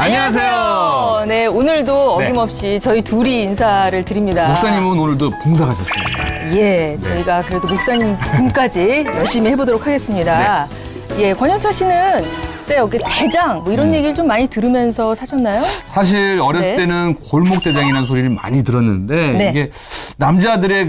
안녕하세요. 네, 오늘도 어김없이 저희 둘이 인사를 드립니다. 목사님은 오늘도 봉사 가셨습니다. 예, 저희가 그래도 목사님 분까지 열심히 해보도록 하겠습니다. 예, 권영철 씨는 여기 대장 뭐 이런 얘기를 좀 많이 들으면서 사셨나요? 사실 어렸을 때는 골목 대장이라는 소리를 많이 들었는데 이게 남자들의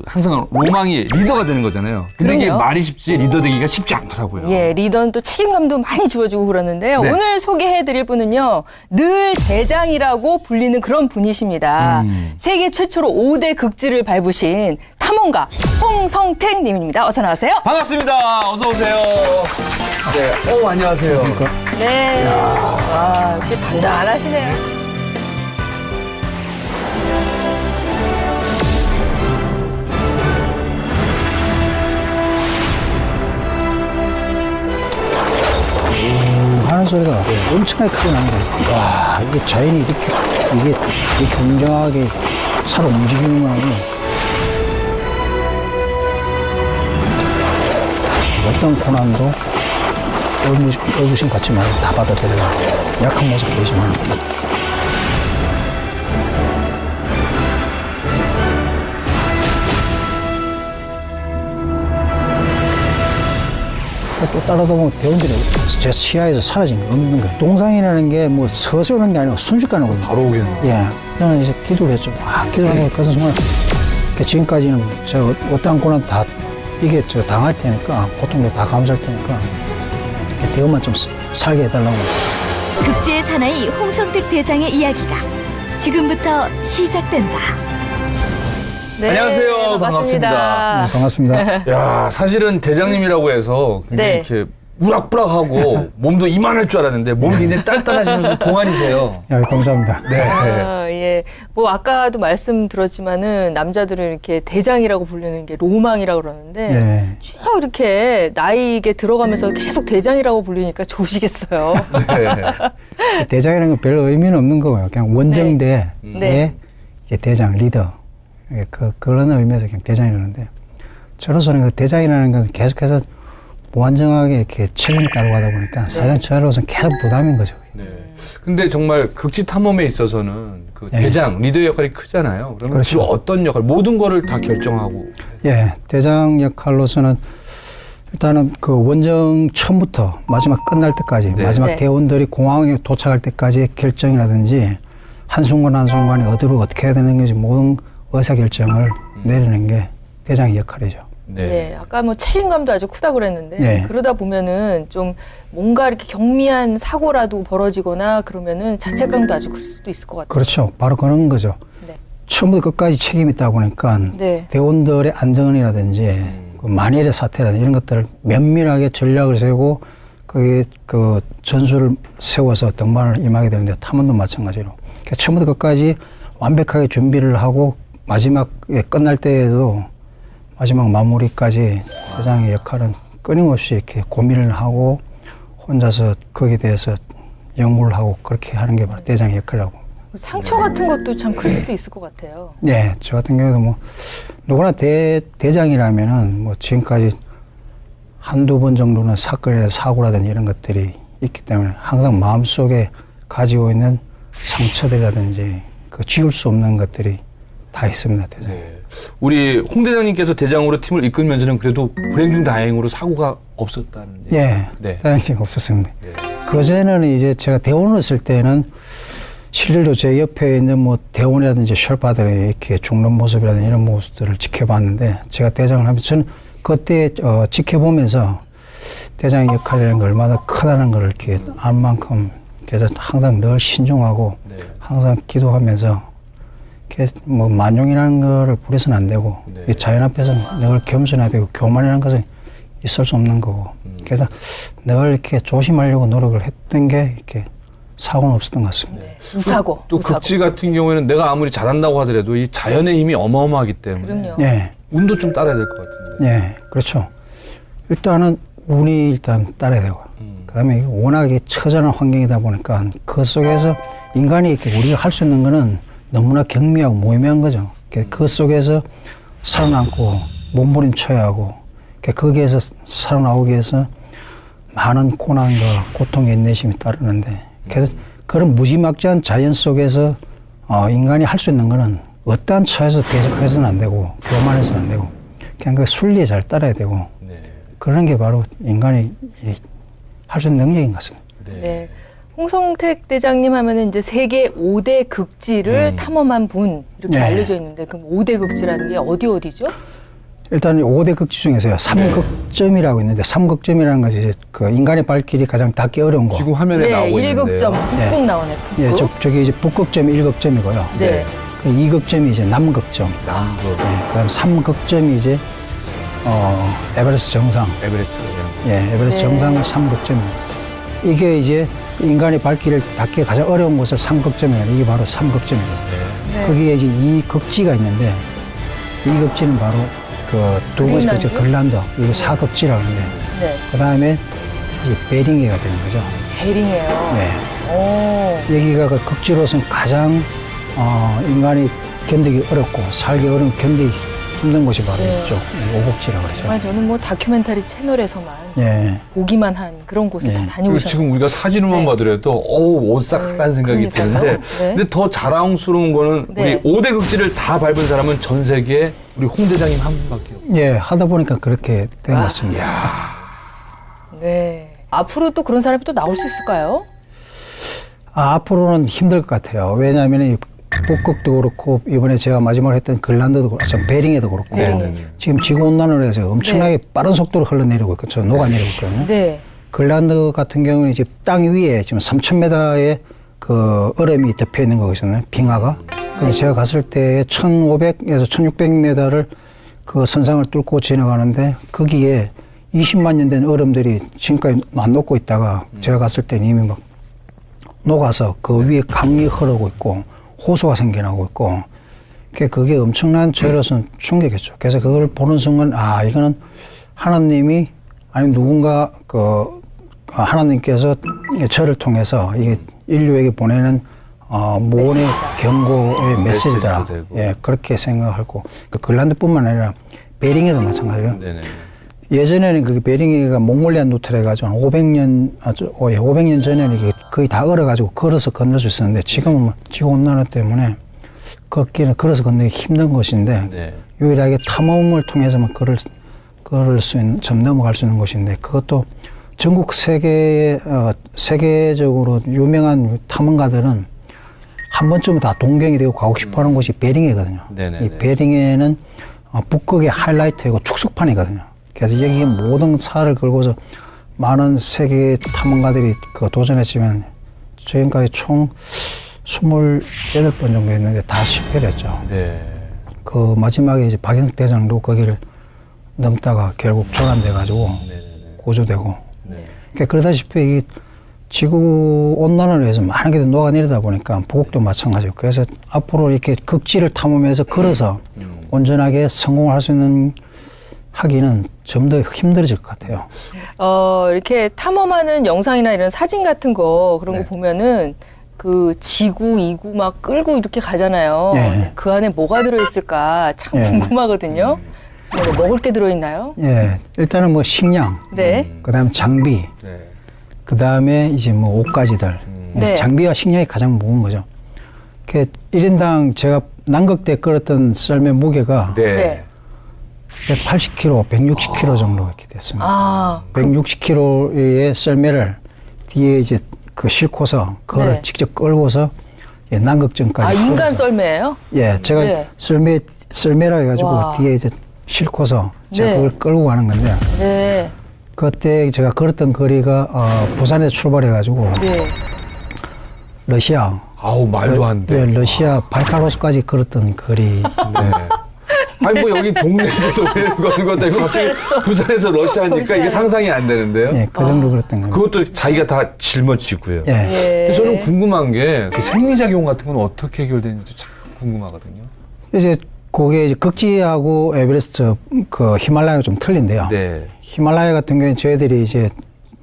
항상 로망이 리더가 되는 거잖아요. 근데 이게 말이 쉽지 리더 되기가 쉽지 않더라고요. 예, 리더는 또 책임감도 많이 주어지고 그러는데요. 오늘 소개해드릴 분은요, 늘 대장이라고 불리는 그런 분이십니다. 세계 최초로 5대 극지를 밟으신 탐험가 홍성택 님입니다. 어서 나오세요. 반갑습니다. 어서 오세요. 네, 안녕하세요. 네. 와, 역시 단단하시네요. 하는 소리가 엄청나게 크게 납니다. 와, 이게 자연이 이게 공정하게 살아 움직이는구나. 어떤 고난도 얼부심 갖지 말고 다 받아들여라. 약한 모습 보이지 말고. 또 따라다 보면 대원들이 제 시야에서 사라진 게 없는 거예요. 동상이라는 게 뭐 서서 오는 게 아니고 순식간에 오거든요. 바로 오겠네요. 예. 저는 이제 기도를 했죠. 기도를 하고 그 순간 지금까지는 제가 어떠한 고난 다 이게 제가 당할 테니까 고통도 다 감수할 테니까 대원만 좀 살게 해달라고. 극지의 사나이 홍성택 대장의 이야기가 지금부터 시작된다. 네, 안녕하세요. 반갑습니다. 네, 반갑습니다. 야, 사실은 대장님이라고 해서 굉장히 이렇게 우락부락하고 몸도 이만할 줄 알았는데 몸이 굉장히 단단하시면서 동안이세요. 야, 감사합니다. 네. 예. 뭐 아까도 말씀드렸지만은 남자들은 이렇게 대장이라고 부르는 게 로망이라고 그러는데 쭉 이렇게 나이게 들어가면서 계속 대장이라고 불리니까 좋으시겠어요. 네. 대장이라는 건 별 의미는 없는 거고요. 그냥 원정대의 이제 대장, 리더. 그런 의미에서 그냥 대장이라는데 저로서는 그 대장이라는 건 계속해서 무한정하게 이렇게 책임을 따르고 하다 보니까 사실은 저로서는 계속 부담인 거죠. 네. 근데 정말 극지 탐험에 있어서는 그 대장, 리더 역할이 크잖아요. 그러면 그렇죠. 주로 어떤 역할, 모든 거를 다 결정하고. 예, 대장 역할로서는 일단은 그 원정 처음부터 마지막 끝날 때까지 마지막 대원들이 공항에 도착할 때까지 결정이라든지 한순간 한순간에 어디로 어떻게 해야 되는 건지 모든 의사결정을 내리는 게 대장의 역할이죠. 네. 아까 뭐 책임감도 아주 크다고 그랬는데 그러다 보면은 좀 뭔가 이렇게 경미한 사고라도 벌어지거나 그러면은 자책감도 아주 클 수도 있을 것 같아요. 그렇죠. 바로 그런 거죠. 처음부터 끝까지 책임이 있다 보니까 대원들의 안전이라든지 그 만일의 사태라든지 이런 것들을 면밀하게 전략을 세우고 그 전술을 세워서 등반을 임하게 되는데 탐험도 마찬가지로 그러니까 처음부터 끝까지 완벽하게 준비를 하고 마지막에 끝날 때에도 마지막 마무리까지 대장의 역할은 끊임없이 이렇게 고민을 하고 혼자서 거기에 대해서 연구를 하고 그렇게 하는 게 바로 대장의 역할이라고. 상처 같은 것도 참 클 수도 있을 것 같아요. 네, 저 같은 경우도 뭐 누구나 대장이라면은 뭐 지금까지 한두 번 정도는 사건이나 사고라든지 이런 것들이 있기 때문에 항상 마음속에 가지고 있는 상처들이라든지 그 지울 수 없는 것들이 다 있습니다, 대장. 우리 홍 대장님께서 대장으로 팀을 이끌면서는 그래도 불행 중 다행으로 사고가 없었다는 얘기. 다행히 없었습니다. 그전에는 이제 제가 대원을 했을 때는 실제로 제 옆에 있는 뭐 대원이라든지 셜파들이 이렇게 죽는 모습이라든지 이런 모습들을 지켜봤는데 제가 대장을 하면서 저는 그때 지켜보면서 대장의 역할이라는 게 얼마나 크다는 걸 이렇게 알 만큼 그래서 항상 늘 신중하고 항상 기도하면서 뭐 만용이라는 거를 부려서는 안 되고 이 자연 앞에서 늘 겸손해야 되고 교만이라는 것은 있을 수 없는 거고 그래서 늘 이렇게 조심하려고 노력을 했던 게 이렇게 사고는 없었던 것 같습니다. 무사고. 또 극지 같은 경우에는 내가 아무리 잘한다고 하더라도 이 자연의 힘이 어마어마하기 때문에 운도 좀 따라야 될 것 같은데. 그렇죠. 일단은 운이 일단 따라야 되고 그다음에 워낙에 처절한 환경이다 보니까 그 속에서 인간이 이렇게 우리가 할 수 있는 거는 너무나 경미하고 무의미한 거죠. 그 속에서 살아남고 몸부림쳐야 하고 거기에서 살아나오기 위해서 많은 고난과 고통의 인내심이 따르는데 그래서 그런 무지막지한 자연 속에서 인간이 할 수 있는 거는 어떠한 처에서 계속해서는 안 되고 교만해서는 안 되고 그냥 그 순리에 잘 따라야 되고 그런 게 바로 인간이 할 수 있는 능력인 것 같습니다. 네. 홍성택 대장님 하면은 이제 세계 5대 극지를 탐험한 분 이렇게 네. 알려져 있는데 그럼 5대 극지라는 게 어디죠? 일단 5대 극지 중에서요. 삼극점이라고 있는데 삼극점이라는 것이 이제 그 인간의 발길이 가장 닿기 어려운 거. 지금 화면에 네, 나오고 있는데요. 1극점 북극 나오네. 북극. 예, 저기 이제 북극점이 1극점이고요. 네. 그 2극점이 이제 남극점. 남극. 예, 그다음 3극점이 이제 에베레스트 정상. 에베레스트. 예, 에베레스트 네. 정상 3극점입니다. 이게 이제 인간의 발길을 닿기 가장 어려운 곳을 3극점이에요. 이게 바로 3극점이에요. 네. 거기에 이제 2극지가 있는데 2극지는 바로 그 두 번째 그린란드? 극지 글란드. 이게 4극지라고 하는데 네. 그다음에 이제 베링해가 되는 거죠. 베링이에요. 네. 오. 여기가 그 극지로서는 가장 인간이 견디기 어렵고 살기 어려운 견디기 힘든 곳이 바로 네. 이쪽 오곡지라고 그러죠. 정말 저는 뭐 다큐멘터리 채널에서만 예. 보기만 한 그런 곳을 네. 다 그리고 다녀오셨어요. 지금 우리가 사진으로만 네. 봐더라도 오싹하다는 생각이 그러니까요. 드는데 네. 근데 더 자랑스러운 거는 네. 우리 5대 극지를 다 밟은 사람은 전 세계에 우리 홍 대장님 한 분밖에 없어요. 예, 하다 보니까 그렇게 된 것 같습니다. 네. 앞으로 또 그런 사람이 또 나올 수 있을까요? 앞으로는 힘들 것 같아요. 왜냐하면 이 북극도 그렇고 이번에 제가 마지막으로 했던 글란드도 그렇고 베링에도 그렇고 베링에. 지금 지구 온난화로 해서 엄청나게 빠른 속도로 흘러내리고 있거든요. 녹아내리고 있거든요. 네. 글란드 같은 경우는 이제 땅 위에 지금 3,000m의 그 얼음이 덮여 있는 거거든요. 빙하가. 그래서 제가 갔을 때 1,500에서 1,600m를 그 선상을 뚫고 지나가는데 거기에 20만 년 된 얼음들이 지금까지 안 녹고 있다가 제가 갔을 때는 이미 막 녹아서 그 위에 강이 흐르고 있고 호수가 생겨나고 있고 그게 엄청난 저희로서는 충격이었죠. 그래서 그걸 보는 순간 이거는 하나님이 아니 누군가 하나님께서 저를 통해서 이게 인류에게 보내는 모원의 경고의 메시지다. 메시지도 되고. 예, 그렇게 생각하고 그 글란드뿐만 아니라 베링에도 마찬가지예요. 네네. 예전에는 그 베링이가 몽골리안 루트를 해가지고 한 500년 전에는 이게 거의 다 얼어가지고 걸어서 건널 수 있었는데 지금은 지구 온난화 때문에 걷기는 걸어서 건너기 힘든 것인데 네. 유일하게 탐험을 통해서만 걸을 수 있는, 점 넘어갈 수 있는 곳인데 그것도 전국 세계적으로 유명한 탐험가들은 한 번쯤은 다 동경이 되고 가고 싶어 하는 곳이 베링이거든요. 네네네. 이 베링에는 북극의 하이라이트이고 축소판이거든요. 그래서 여기 모든 사를 걸고서 많은 세계 탐험가들이 도전했지만 지금까지 총 28번 정도 했는데 다 실패를 했죠. 네. 그 마지막에 이제 박영택 대장도 거기를 넘다가 결국 조난돼가지고 구조되고. 네. 그러니까 그러다시피 이 지구 온난화로 해서 많은 게 녹아내리다 보니까 북극도 마찬가지고. 그래서 앞으로 이렇게 극지를 탐험해서 걸어서 온전하게 성공할 수 있는 하기는 좀 더 힘들어질 것 같아요. 이렇게 탐험하는 영상이나 이런 사진 같은 거 그런 네. 거 보면은 그 지구, 이구 막 끌고 이렇게 가잖아요. 네. 그 안에 뭐가 들어있을까 참 네. 궁금하거든요. 뭐 먹을 게 들어있나요? 예, 일단은 뭐 식량, 네. 그다음 장비, 네. 그다음에 이제 뭐 옷가지들. 네. 장비와 식량이 가장 무거운 거죠. 그 1인당 제가 남극 때 끌었던 썰매 무게가 네. 네. 180kg, 160kg 정도 이렇게 됐습니다. 160kg의 썰매를 뒤에 이제 그 싣고서 그거를 네. 직접 끌고서 남극점까지. 인간 끌어서. 썰매예요? 예, 제가 네. 썰매라 해가지고 와. 뒤에 이제 싣고서 제가 네. 그걸 끌고 가는 건데 네. 그때 제가 걸었던 거리가 부산에서 출발해가지고 네. 러시아. 아우 말도 안 돼. 네, 러시아 바이칼로스까지 걸었던 거리. 네. 아니 뭐 여기 동네에서 걷는 것도 아니고 갑자기 부산에서 러시아니까 이게 상상이 안 되는데요. 예, 그 정도 걸었던 거예요. 그것도 자기가 다 짊어지고요. 예. 근데 저는 궁금한 게 그 생리작용 같은 건 어떻게 해결되는지 참 궁금하거든요. 이제 그게 이제 극지하고 에베레스트 그 히말라야가 좀 틀린데요. 네. 히말라야 같은 경우는 저희들이 이제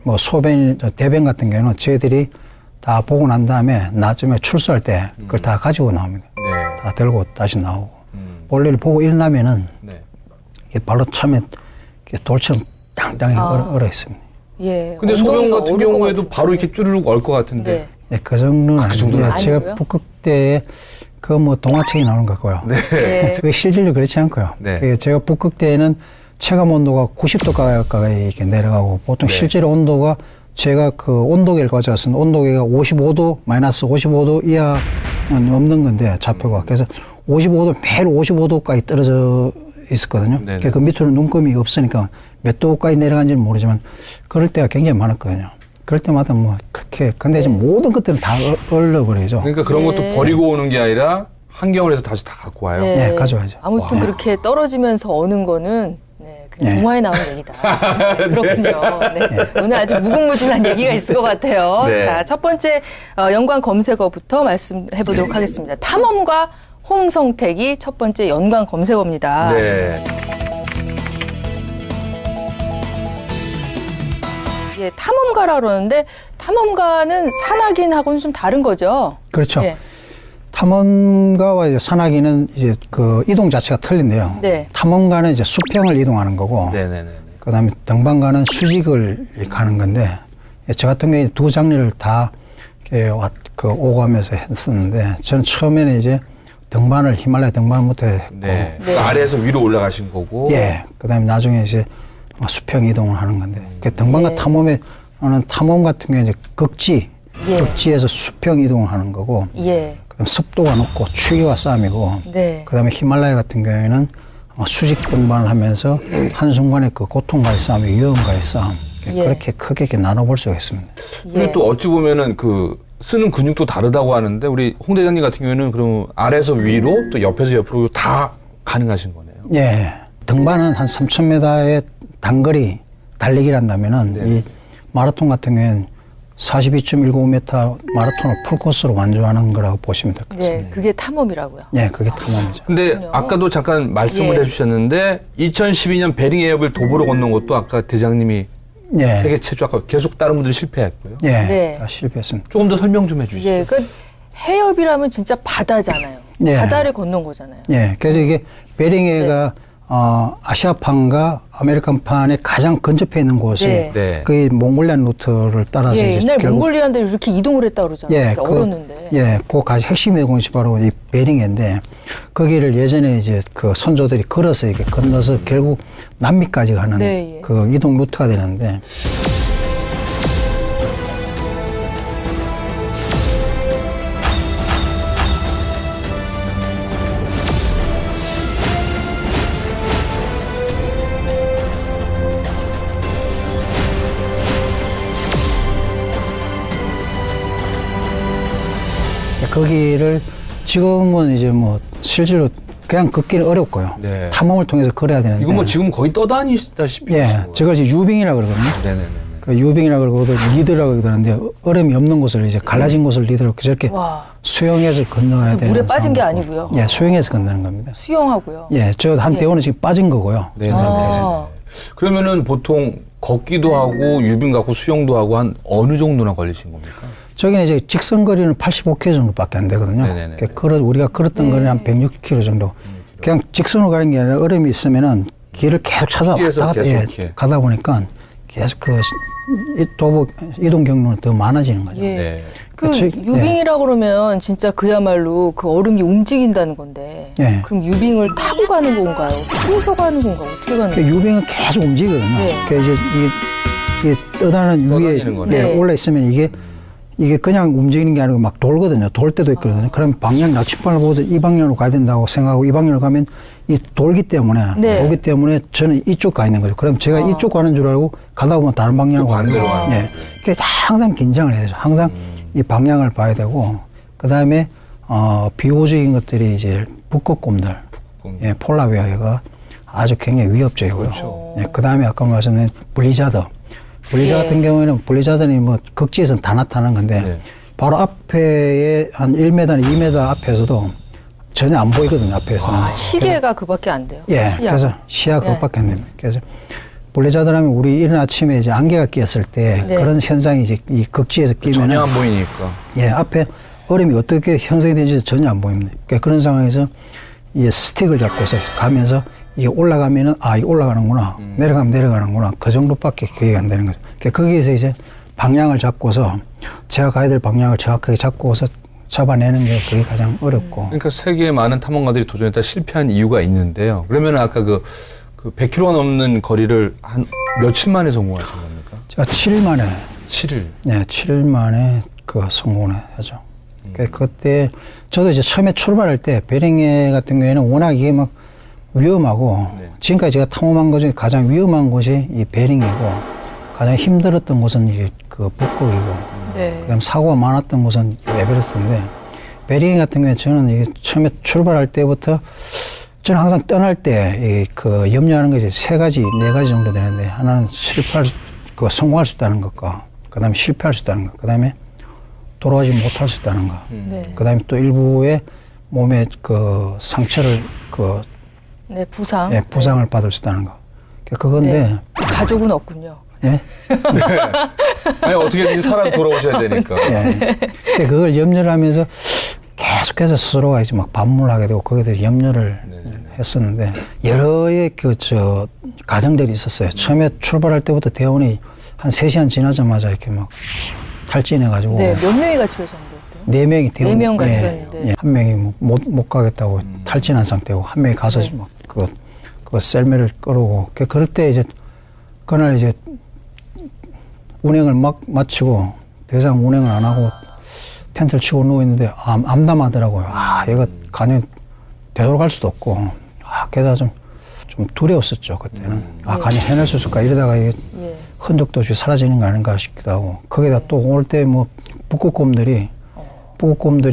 뭐 소변, 대변 같은 경우는 저희들이 다 보고 난 다음에 나중에 출소할 때 그걸 다 가지고 나옵니다. 네. 다 들고 다시 나오고. 볼일을 보고 일어나면은 네. 이게 발로 차면 이렇게 돌처럼 땅땅히 얼어 있습니다. 예. 근데 소변 엉덩이가 같은 오를 것 경우에도 같은데. 바로 이렇게 쭈르륵 얼 것 같은데. 네. 예, 그 정도는 그 정도는 아니고요. 제가 아니고요? 북극대에 그 뭐 동화책이 나오는 것 같고요. 네. 그 실질로 그렇지 않고요. 네. 그 제가 북극대에는 체감 온도가 90도 가까이 이렇게 내려가고 보통 네. 실제로 온도가 제가 그 온도계를 가져왔습니다. 온도계가 55도, 마이너스 55도 이하는 없는 건데 좌표가. 그래서 55도, 매일 55도까지 떨어져 있었거든요. 네네. 그 밑으로 눈금이 없으니까 몇 도까지 내려간지는 모르지만 그럴 때가 굉장히 많았거든요. 그럴 때마다 뭐 그렇게 근데 지금 모든 것들은 다 얼려버리죠. 그러니까 그런 것도 네. 버리고 오는 게 아니라 한겨울에서 다시 다 갖고 와요. 네, 가져와야죠. 아무튼 와. 그렇게 떨어지면서 어는 거는 그냥 네. 동화에 나오는 얘기다. 네, 그렇군요. 네. 오늘 아주 무궁무진한 얘기가 있을 것 같아요. 네. 자, 첫 번째 연관 검색어부터 말씀해 보도록 하겠습니다. 탐험가 홍성택이 첫 번째 연관 검색어입니다. 네. 예, 탐험가라 그러는데 탐험가는 산악인하고는 좀 다른 거죠. 그렇죠. 네. 탐험가와 이제 산악인은 이제 그 이동 자체가 틀린데요. 네. 탐험가는 이제 수평을 이동하는 거고, 네네네. 그다음에 등반가는 수직을 가는 건데, 저 같은 경우에 두 장르를 다 이렇게 그 오가면서 했었는데, 저는 처음에는 이제 등반을 히말라야 등반부터 했고, 네. 네. 아래에서 위로 올라가신 거고. 예, 그다음에 나중에 이제 수평 이동을 하는 건데, 그 등반과 예. 탐험은 탐험 같은 경우에 이제 예. 극지에서 수평 이동을 하는 거고, 예. 그다음 습도가 높고 추위와 싸움이고, 네. 그다음에 히말라야 같은 경우에는 수직 등반을 하면서 한순간에 그 고통과의 싸움, 위험과의 싸움, 예. 그렇게 크게 이렇게 나눠볼 수가 있습니다. 그리고 또 어찌 보면은 그 쓰는 근육도 다르다고 하는데 우리 홍 대장님 같은 경우에는 그럼 아래에서 위로 또 옆에서 옆으로 다 가능하신 거네요. 예, 등반은 한 3,000m의 단거리 달리기란다면은 네. 이 마라톤 같은 경우에는 42.195m 마라톤을 풀코스로 완주하는 거라고 보시면 될 것 같습니다. 네, 그게 탐험이라고요. 예, 그게 탐험이죠. 근데 그렇군요. 아까도 잠깐 말씀을 예. 해주셨는데 2012년 베링 해협을 도보로 건넌 것도 아까 대장님이 예, 세계 최초 아까 계속 다른 분들이 실패했고요. 예, 네. 다 실패했습니다. 조금 더 설명 좀 해주시죠. 예, 그 해협이라면 진짜 바다잖아요. 예. 바다를 건넌 거잖아요. 예, 그래서 이게 베링해가 아시아판과 아메리칸판에 가장 근접해 있는 곳이 네. 네. 그 몽골리안 루트를 따라서 예, 이제 옛날 결국 몽골리안들이 이렇게 이동을 했다 그러잖아요. 예, 진짜 얼었는데. 예, 그 핵심의 곳이 바로 이 베링해인데 거기를 예전에 이제 그 선조들이 걸어서 이렇게 건너서 결국 남미까지 가는 네, 예. 그 이동 루트가 되는데 거기를 지금은 이제 뭐 실제로 그냥 걷기는 어렵고요. 네. 탐험을 통해서 걸어야 되는데. 이건 뭐 지금 거의 떠다니시다시피. 예, 하시는 저걸 이제 유빙이라 그러거든요. 거예요. 네네네. 그 유빙이라 그러고도 리드라고 그러는데 얼음이 없는 곳을 이제 갈라진 곳을 리드로 저렇게 와, 수영해서 건너야 저 되는. 물에 빠진 게 상황이고. 아니고요. 예, 수영해서 건너는 겁니다. 수영하고요. 예, 저 한 예. 대원은 지금 빠진 거고요. 네. 아. 그러면은 보통 걷기도 하고 유빙 갖고 수영도 하고 한 어느 정도나 걸리신 겁니까? 저기는 이제 직선 거리는 85km 정도밖에 안 되거든요. 네네네. 그러니까 우리가 걸었던 네. 거리는 한 106km 정도. 그냥 직선으로 가는 게 아니라 얼음이 있으면은 길을 계속 찾아 피해서 왔다 갔다 계속 예, 이렇게. 가다 보니까 계속 그 도보 이동 경로는 더 많아지는 거죠. 예. 네. 그 그치? 유빙이라 그러면 진짜 그야말로 그 얼음이 움직인다는 건데. 예. 그럼 유빙을 타고 가는 건가요? 타서 가는 건가요? 어떻게 가는 그 거예요? 유빙은 계속 움직이거든요. 네. 그 이제 이 떠다니는 위에 떠다니는 거네. 예, 네. 올라 있으면 이게 그냥 움직이는 게 아니고 막 돌거든요. 돌 때도 있거든요. 그럼 방향 나침반을 보고서 이 방향으로 가야 된다고 생각하고 이 방향으로 가면 이 돌기 때문에 네. 돌기 때문에 저는 이쪽 가 있는 거죠. 그럼 제가 이쪽 가는 줄 알고 가다 보면 다른 방향으로 가는 반대로 거예요. 가는 예. 그래서 항상 긴장을 해야 되죠. 항상 이 방향을 봐야 되고 그다음에 비호적인 것들이 이제 북극곰들, 예, 폴라베어가 아주 굉장히 위협적이고요. 그렇죠. 예, 그다음에 아까 말씀드린 블리자드. 블리자드 예. 같은 경우에는 블리자드는 뭐 극지에서는 다 나타나는 건데 네. 바로 앞에 한 1m나 2m 앞에서도 전혀 안 보이거든요. 앞에서는. 시계가 그밖에 안 돼요. 예, 시야가. 그래서 시야가 예. 그것밖에 안 됩니다. 그래서 블리자드라면 우리 이른 아침에 이제 안개가 끼었을 때 네. 그런 현상이 이제 이 극지에서 끼면 전혀 안 보이니까. 예, 앞에 얼음이 어떻게 형성이 되는지 전혀 안 보입니다. 그러니까 그런 상황에서 이 스틱을 잡고서 가면서 이게 올라가면은 이게 올라가는구나. 내려가면 내려가는구나. 그 정도밖에 기억이 안 되는 거죠. 그러니까 거기에서 이제 방향을 잡고서 제가 가야 될 방향을 정확하게 잡고서 잡아내는 게 그게 가장 어렵고. 그러니까 세계의 많은 탐험가들이 도전했다 실패한 이유가 있는데요. 그러면 아까 그 100km 넘는 거리를 한 며칠 만에 성공하신 겁니까? 제가 7일 만에. 7일. 네, 7일 만에 성공을 하죠. 그때 저도 이제 처음에 출발할 때 베링해 같은 경우에는 워낙 이게 막 위험하고 네. 지금까지 제가 탐험한 것 중에 가장 위험한 곳이 이 베링이고 가장 힘들었던 곳은 이게 그 북극이고 네. 그다음 사고가 많았던 곳은 에베레스트인데 베링해 같은 경우에 저는 이게 처음에 출발할 때부터 저는 항상 떠날 때 그 염려하는 것이 네 가지 정도 되는데 하나는 성공할 수 있다는 것과 그다음에 실패할 수 있다는 것, 그다음에 돌아가지 못할 수 있다는 거. 네. 그다음에 또 일부의 몸에 그 상처를 네, 부상. 예, 부상을 네. 받을 수 있다는 거. 그건데 네. 가족은 없군요. 예? 네. 아니 어떻게든지 살아 돌아오셔야 되니까. 예. 근데 그걸 염려를 하면서 계속해서 스스로가 이제 막 반문을 하게 되고 거기에 대해서 염려를 했었는데 여러의 가정들이 있었어요. 처음에 출발할 때부터 대원이 한 3시간 지나자마자 이렇게 막 탈진해가지고. 네, 몇 명이 같이 가셨는데? 4명이 대원. 4명 같이 예, 갔는데. 예, 한 명이 못 가겠다고 탈진한 상태고 한 명이 가서 네. 막 그 셀매를 끌고. 그럴 때 이제 그날 이제 운행을 막 마치고 더 이상 운행을 안 하고 텐트를 치고 누워 있는데 암담하더라고요. 얘가 가냥 되돌아갈 수도 없고. 그래서 좀 두려웠었죠, 그때는. 가냥 해낼 수 있을까 이러다가 이게 흔적도 없이 사라지는 거 아닌가 싶기도 하고. 거기다 또 올 때 뭐 북극곰들이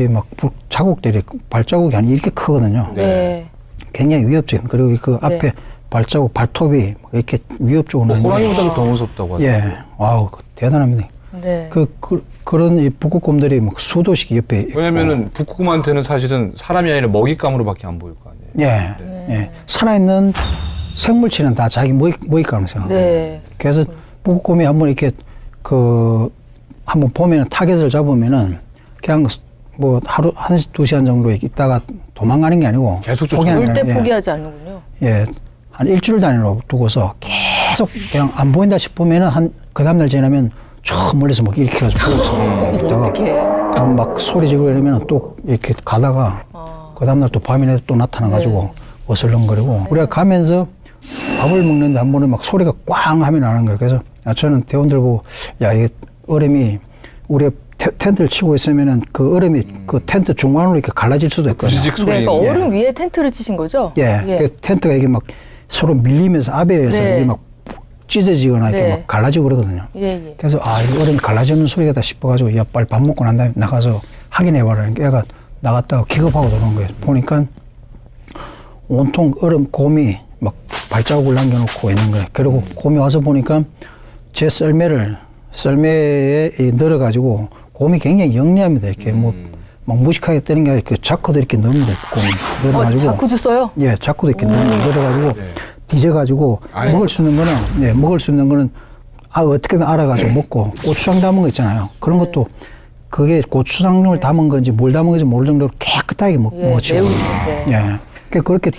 막 자국들이 발자국이 한 이렇게 크거든요. 네. 굉장히 위협적인. 그리고 그 앞에 발자국, 발톱이 이렇게 위협적으로 나는데. 호랑이보다도 더 무섭다고 하더라고요. 예. 와우, 그대단합니다. 네. 그런 이 북극곰들이 막 수도씩 옆에 있고. 왜냐면은 북극곰한테는 사실은 사람이 아니라 먹잇감으로밖에 안 보일 거 아니에요. 예. 예. 살아있는 생물체는 다 자기 먹잇감을 생각해요. 네. 그래서 북극곰이 한번 이렇게 한번 보면은 타겟을 잡으면은 그냥 뭐 하루 1, 2시간 정도 있다가 도망가는 게 아니고 계속 올 때 예. 포기하지 않는군요. 예. 한 일주일 단위로 두고서 계속 그냥 안 보인다 싶으면은 그 다음날 지나면 저 멀리서 막 이렇게 해가지고 있다가 그럼 막 소리 지르고 이러면 또 이렇게 가다가 그 다음날 또 밤이나 또 나타나가지고 어슬렁거리고 우리가 가면서 밥을 먹는데 한 번에 막 소리가 꽝 하면 나는 거예요. 그래서 저는 대원들 보고 이게 얼음이 우리가 텐트를 치고 있으면은 그 얼음이 그 텐트 중간으로 이렇게 갈라질 수도 있거든요. 지직 소리. 네, 그러니까 얼음 위에 텐트를 치신 거죠? 예. 그 텐트가 이게 막 서로 밀리면서 아베에서 이게 막 찢어지거나 이렇게 막 갈라지고 그러거든요. 예. 그래서 이 얼음이 갈라지는 소리가 싶어가지고 야 빨리 밥 먹고 난 다음에 나가서 확인해봐라니까 애가 나갔다가 기겁하고 들어온 거예요. 보니까 온통 얼음 곰이 막 발자국을 남겨놓고 있는 거예요. 그리고 곰이 와서 보니까 제 썰매에 늘어가지고 곰이 굉장히 영리합니다. 이렇게 막 무식하게 뜨는 게 아니라 그 자크도 이렇게 넣습니다. 곰이 늘어가지고. 자크도 써요? 예, 자크도 이렇게 늘어가지고 뒤져가지고 먹을 수 있는 거는 어떻게든 알아가지고 먹고 고추장 담은 거 있잖아요. 그런 것도 그게 고추장을 담은 건지 뭘 담은 건지 모를 정도로 깨끗하게 먹죠. 예. 그렇게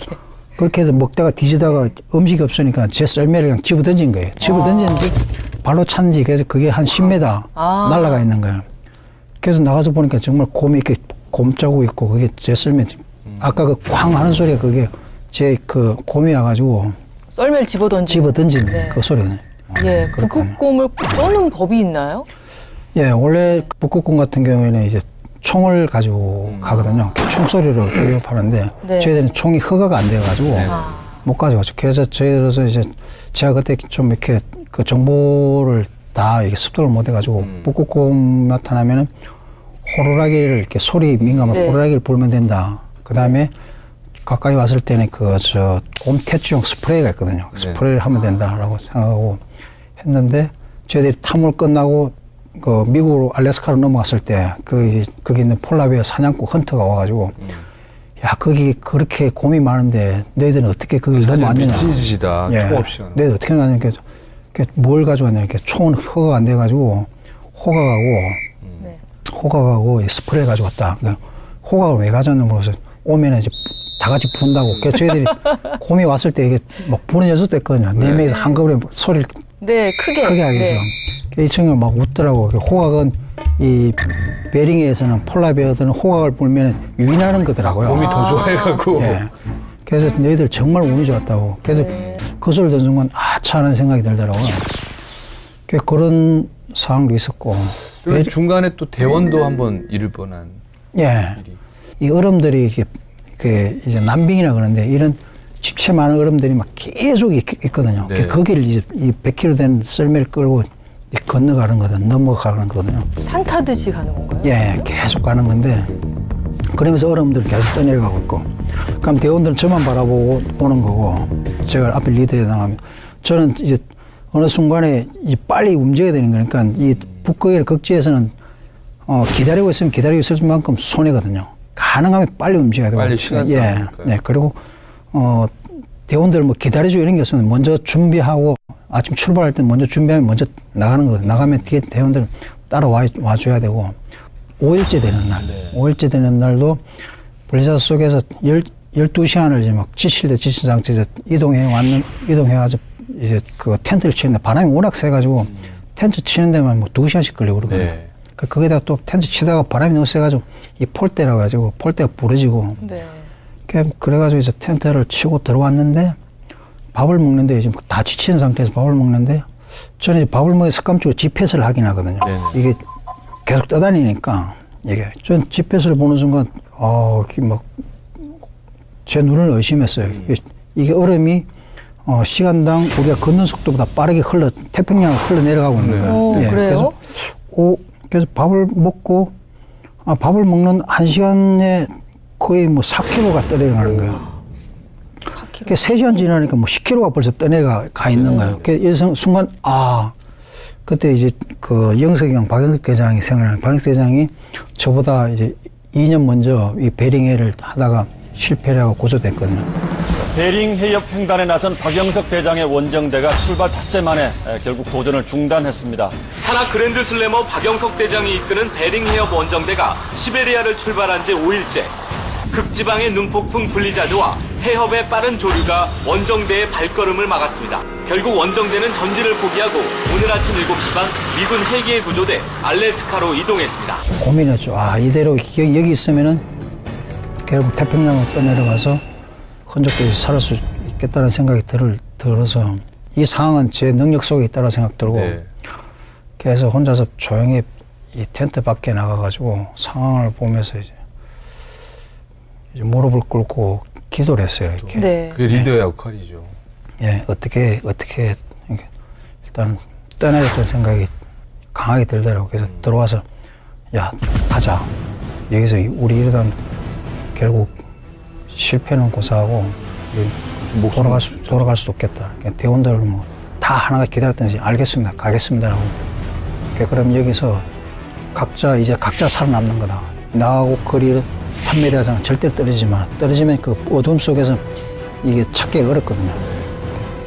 해서 먹다가 뒤지다가 음식이 없으니까 제 썰매를 그냥 집어 던진 거예요. 집어 던졌는데 발로 찼는지 그래서 그게 한 10m 날아가 있는 거예요. 그래서 나가서 보니까 정말 곰이 이렇게 곰자국 있고 그게 제 썰매. 아까 그 쾅 하는 소리가 그게 제 그 곰이 와가지고 썰매를 집어 던진 그 소리네. 예, 북극곰을 쏘는 법이 있나요? 예, 원래 북극곰 같은 경우에는 이제 총을 가지고 가거든요. 총소리로 위협하는데 저희들은 총이 허가가 안 돼가지고 못 가져가죠. 그래서 저희들어서 이제 제가 그때 좀 이렇게 그 정보를 다 이게 습득을 못 해가지고 북극곰 나타나면은 호루라기를 이렇게 소리 민감한 호루라기를 불면 된다. 그 다음에 가까이 왔을 때는 곰 퇴치용 스프레이가 있거든요. 스프레이를 하면 된다라고 생각하고 했는데 저희들이 탐을 끝나고 그 미국으로 알래스카로 넘어갔을 때 거기 있는 폴라베어 사냥꾼 헌터가 와가지고 야 거기 그렇게 곰이 많은데 너희들은 어떻게 그걸 넘어왔느냐. 미친 짓이다. 총 없이. 너희들 어떻게 넘어왔느냐. 뭘 가져왔냐. 이렇게 총은 허가가 안 돼가지고 호가가고 스프레이 가져왔다. 호가를 왜 가져왔냐고 물어서 오면은 이제 다 같이 분다고. 그래서 저희들이 곰이 왔을 때 이게 막 부는 연습도 했거든요. 네 명이서 한꺼번에 소리를 크게 하기 위해서. 이 친구가 막 웃더라고. 호각은 이 베링에서는 폴라베어들은 호각을 불면 유인하는 거더라고요. 몸이 더 좋아해갖고. 예. 그래서 너희들 정말 운이 좋았다고. 그래서 그 소리를 듣는 순간 차 하는 생각이 들더라고요. 그런 상황도 있었고. 그리고 중간에 또 대원도 한번 잃을 뻔한. 예. 일이. 이 얼음들이 이제 난빙이라 그러는데 이런 집체 많은 얼음들이 막 계속 있거든요. 네. 거기를 이제 이 100km 된 썰매를 끌고 건너가는 거든 넘어가는 거거든요. 산 타듯이 가는 건가요? 예, 계속 가는 건데 그러면서 얼음들이 계속 떠내려가고 있고 그럼 대원들은 저만 바라보고 오는 거고 제가 앞에 리더에 나가면 저는 이제 어느 순간에 이제 빨리 움직여야 되는 거니까 이 북극의 극지에서는 기다리고 있으면 기다리고 있을 만큼 손해거든요. 가능하면 빨리 움직여야 되고. 빨리 시간 예, 싸움이니까요. 네. 그리고 대원들 뭐 기다려주고 이런 게 없으면 먼저 준비하고 아침 출발할 때 먼저 준비하면 먼저 나가는 거거든요. 나가면 뒤에 대원들 따라와줘야 되고 5일째 되는 날, 5일째 되는 날도 블리자드 속에서 12시간을 이제 막 지칠 때 지친 상태에서 이동해가지고 이제 그 텐트를 치는데 바람이 워낙 세가지고 텐트 치는 데만 뭐 2시간씩 걸리고 그러거든요. 네. 거기다가 또 텐트 치다가 바람이 너무 세가지고 이 폴대라 가지고 폴대가 부러지고 네. 그래가지고 이제 텐트를 치고 들어왔는데 밥을 먹는데 이제 다 지친 상태에서 밥을 먹는데 저는 이제 밥을 먹어 습관적으로 GPS 를 하긴 하거든요. 네네. 이게 계속 떠다니니까 이게 전 GPS를 보는 순간 막 제 눈을 의심했어요. 이게 얼음이 시간당 우리가 걷는 속도보다 빠르게 태평양을 흘러 내려가고 있는 거예요. 오, 그래요? 그래서 밥을 먹고 밥을 먹는 1시간에 거의 뭐 4km가 떠내려가는 거예요. 4km. 3시간 지나니까 뭐 10km가 벌써 떠내려가 있는 거예요. 그래서 순간 그때 이제 그 영석이 형 박영석 대장이 생각나는 박영석 대장이 저보다 이제 2년 먼저 이 베링해를 하다가 실패를 하고 고소됐거든요. 베링 해협 횡단에 나선 박영석 대장의 원정대가 출발 닷새 만에 결국 도전을 중단했습니다. 산악 그랜드 슬래머 박영석 대장이 이끄는 베링 해협 원정대가 시베리아를 출발한 지 5일째. 극지방의 눈폭풍 블리자드와 해협의 빠른 조류가 원정대의 발걸음을 막았습니다. 결국 원정대는 전지를 포기하고 오늘 아침 7시 반 미군 헬기에 구조돼 알래스카로 이동했습니다. 고민했죠. 이대로 여기 있으면은 결국 태평양으로 떠내려가서 흔적도 살을 수 있겠다는 생각이 들어서 이 상황은 제 능력 속에 있다는 생각 들고 그래서 혼자서 조용히 이 텐트 밖에 나가가지고 상황을 보면서 이제 무릎을 꿇고 기도를 했어요. 이렇게. 네. 그게 리더의 역할이죠. 예, 어떻게 일단 떠나겠다는 생각이 강하게 들더라고요. 그래서 들어와서 야 가자. 여기서 우리 이러다 결국 실패는 고사하고 돌아갈 수도 없겠다. 대원들을 뭐 다 하나가 기다렸더니 알겠습니다. 가겠습니다라고. 그럼 여기서 각자 살아남는 거다. 나하고 거리를 3m 이상 절대로 떨어지지 마라. 떨어지면 그 어둠 속에서 이게 찾기가 어렵거든요.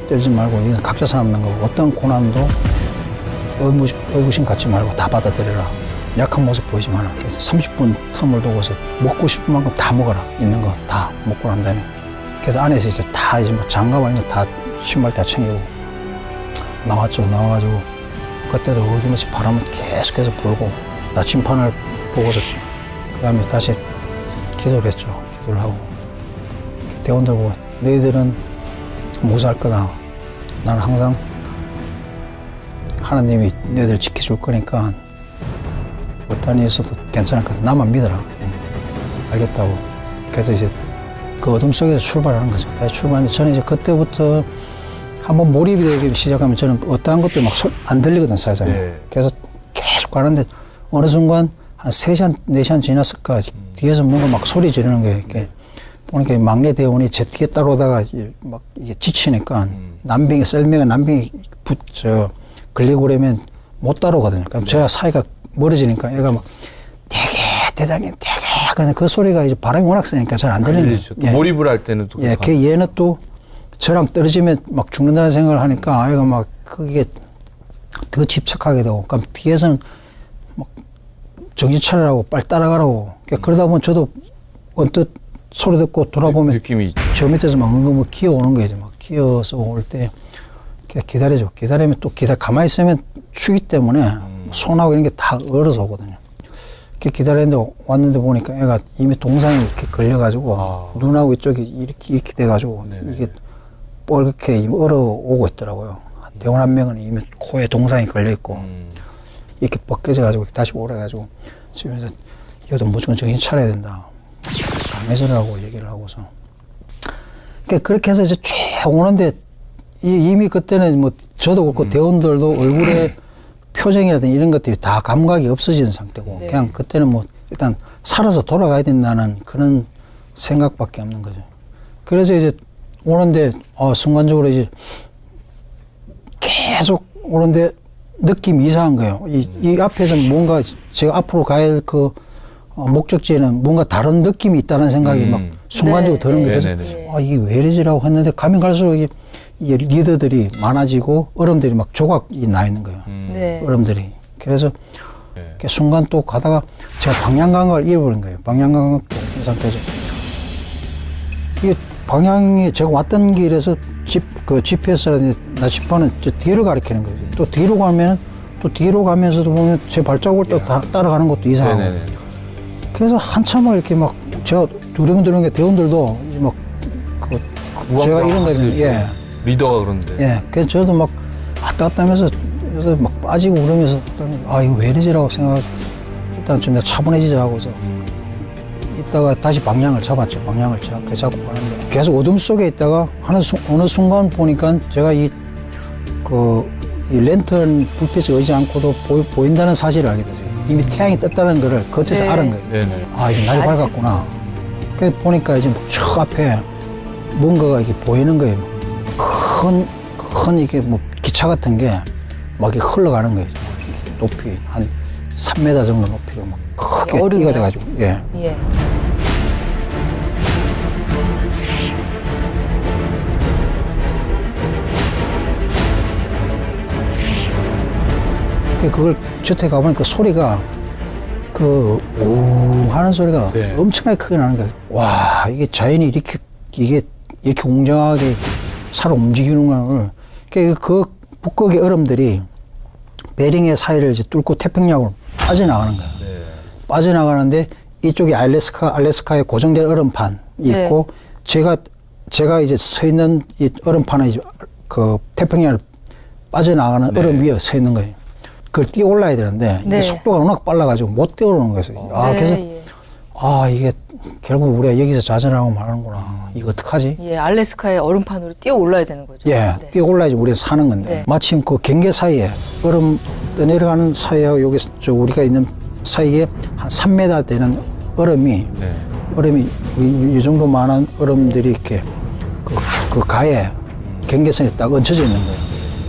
떨어지지 말고 여기서 각자 살아남는 거고 어떤 고난도 의구심 갖지 말고 다 받아들여라. 약한 모습 보이지 마라. 그래서 30분 텀을 두고서 먹고 싶은 만큼 다 먹어라. 있는 거 다 먹고 난 다음에 그래서 안에서 이제 다 이제 뭐 장갑 아니면 다 신발 다 챙기고 나와가지고 그때도 어김없이 바람은 계속해서 불고 나침판을 보고서 그 다음에 다시 기도를 했죠. 기도를 하고 대원들 보고 너희들은 무사할 거다. 나는 항상 하나님이 너희들 지켜줄 거니까 어떤 일이 있어도 괜찮을 거다. 나만 믿어라. 알겠다고. 그래서 이제 그 어둠 속에서 출발하는 거죠. 다시 출발하는데 저는 이제 그때부터 한번 몰입이 되기 시작하면 저는 어떠한 것도 막 안 들리거든, 사회자님. 네. 그래서 계속 가는데 어느 순간 한 3시간, 4시간 지났을까 뒤에서 뭔가 막 소리 지르는 거예요. 이렇게 보니까 막내 대원이 제 뒤에 따라오다가 막 이게 지치니까 썰매가 난빙이 걸리고 그러면 못 따라오거든요. 그럼 제가 사이가 멀어지니까 얘가 막 대장님 그냥 그 소리가 이제 바람이 워낙 세니까 잘 안 들리는 거예요. 몰입을 할 때는 또. 얘는 또 저랑 떨어지면 막 죽는다는 생각을 하니까 아이가 막 그게 더 집착하게 되고 그럼 뒤에서는 막 정신 차리라고 빨리 따라가라고 그러다 보면 저도 언뜻 소리 듣고 돌아보면 느낌이 저 밑에서 막 기어오는 거죠. 막 기어서 올 때 기다려줘. 기다리면 또 가만히 있으면 추기 때문에 손하고 이런 게 다 얼어서 오거든요. 이렇게 기다렸는데 왔는데 보니까 애가 이미 동상이 이렇게 걸려가지고 눈하고 이쪽이 이렇게 돼가지고 네네. 이게 뻘겋게 얼어오고 있더라고요. 대원 한 명은 이미 코에 동상이 걸려있고 이렇게 벗겨져가지고 다시 오래가지고 집에서 이것도 무조건 정신 차려야 된다. 강해져라고 얘기를 하고서. 그렇게 해서 이제 쭉 오는데 이미 그때는 뭐 저도 그렇고 대원들도 얼굴에 표정이라든지 이런 것들이 다 감각이 없어진 상태고 그냥 그때는 뭐 일단 살아서 돌아가야 된다는 그런 생각밖에 없는 거죠. 그래서 이제 오는데 순간적으로 이제 계속 오는데 느낌이 이상한 거예요. 이 앞에서 뭔가 제가 앞으로 가야 할 그 목적지에는 뭔가 다른 느낌이 있다는 생각이 막 순간적으로 드는 거예요. 그래서 이게 왜 이러지라고 했는데 가면 갈수록 이 리더들이 많아지고 얼음들이 막 조각이 나 있는 거예요. 얼음들이. 그래서 순간 또 가다가 제가 방향감각을 잃어버린 거예요. 방향감각도 이 상태에서. 이게 방향이 제가 왔던 길에서 GPS라든지 나치판은 뒤를 가리키는 거예요. 또 뒤로 가면서도 보면 제 발자국을 또 따라가는 것도 이상하고. 그래서 한참을 이렇게 막 제가 두려운 게 대원들도 이제 막 제가 이런 거죠. 리더가 그런데. 예. 그래서 저도 막 왔다 갔다 하면서 그래서 막 빠지고 그러면서 이거 왜 이러지라고 생각하고 일단 좀 내가 차분해지자 하고서 있다가 다시 방향을 잡았죠. 방향을 잡고 가는데 계속 어둠 속에 있다가 어느 순간 보니까 제가 이 랜턴 불빛을 의지 않고도 보인다는 사실을 알게 됐어요. 이미 태양이 떴다는 거를 겉에서 알은 거예요. 이제 날이 밝았구나. 그래서 보니까 이제 저 앞에 뭔가가 이렇게 보이는 거예요. 큰 이게 뭐 기차 같은 게 막 이렇게 흘러가는 거예요. 높이 한 3m 정도 높이로 막 크게 띄가 돼가지고. 그걸 저태 가보니까 소리가 하는 소리가 엄청나게 크게 나는 거예요. 와, 이게 자연이 이게 웅장하게 살아 움직이는 걸. 그 북극의 얼음들이 베링의 사이를 이제 뚫고 태평양으로 빠져나가는 거예요. 빠져나가는데 이쪽이 알래스카의 고정된 얼음판이 있고 제가 이제 서 있는 이 얼음판에 이제 그 태평양을 빠져나가는 얼음 위에 서 있는 거예요. 그걸 뛰어 올라야 되는데 이게 속도가 워낙 빨라가지고 못 뛰어 오르는 거예요. 그래서 이게 결국 우리가 여기서 자전하고 말하는구나. 이거 어떡하지? 알래스카의 얼음판으로 뛰어 올라야 되는 거죠. 뛰어 올라야지 우리가 사는 건데. 마침 그 경계 사이에 얼음 떠내려가는 사이하고 여기 우리가 있는 사이에 한 3m 되는 얼음이 이 정도 많은 얼음들이 이렇게 그 가에 경계선에 딱 얹혀져 있는 거예요.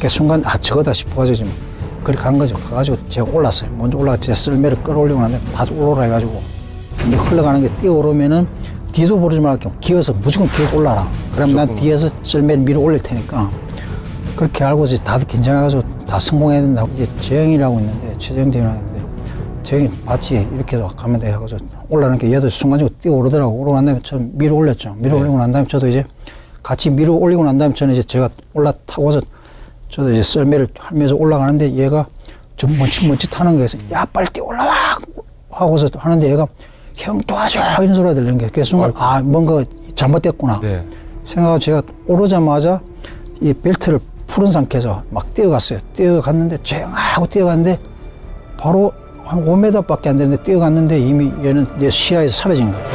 그 순간 저거다 싶어가지고 지금 그렇게 간 거죠. 가가지고 제가 올랐어요. 먼저 올라가 제 썰매를 끌어올리고 나는데 다들 올라오라 해가지고 근데 흘러가는 게 뛰어오르면은 뒤도 보지 말고 기어서 무조건 뒤에 올라라. 그럼 난 뒤에서 썰매를 밀어 올릴 테니까. 그렇게 알고 이제 다들 긴장해가지고 다 성공해야 된다고. 이제 재영이라고 있는데, 최재영 대원이라고 있는데, 재영이 봤지? 이렇게 가면 돼. 하고서 올라가는 게 얘도 순간적으로 뛰어오르더라고. 오르고 난 다음에 저는 밀어 올렸죠. 밀어 올리고 난 다음에 저도 이제 같이 밀어 올리고 난 다음에 저는 이제 제가 올라타고서 저도 이제 썰매를 하면서 올라가는데 얘가 좀 멈칫하는 거에서 야, 빨리 뛰어 올라와! 하고서 하는데 얘가 형 도와줘! 이런 소리가 들리는 게. 그래서 순간, 뭔가 잘못됐구나. 생각하고 제가 오르자마자 이 벨트를 푸른 상태에서 막 뛰어갔어요. 뛰어갔는데, 조용하고 뛰어갔는데, 바로 한 5m 밖에 안 되는데 뛰어갔는데 이미 얘는 내 시야에서 사라진 거예요.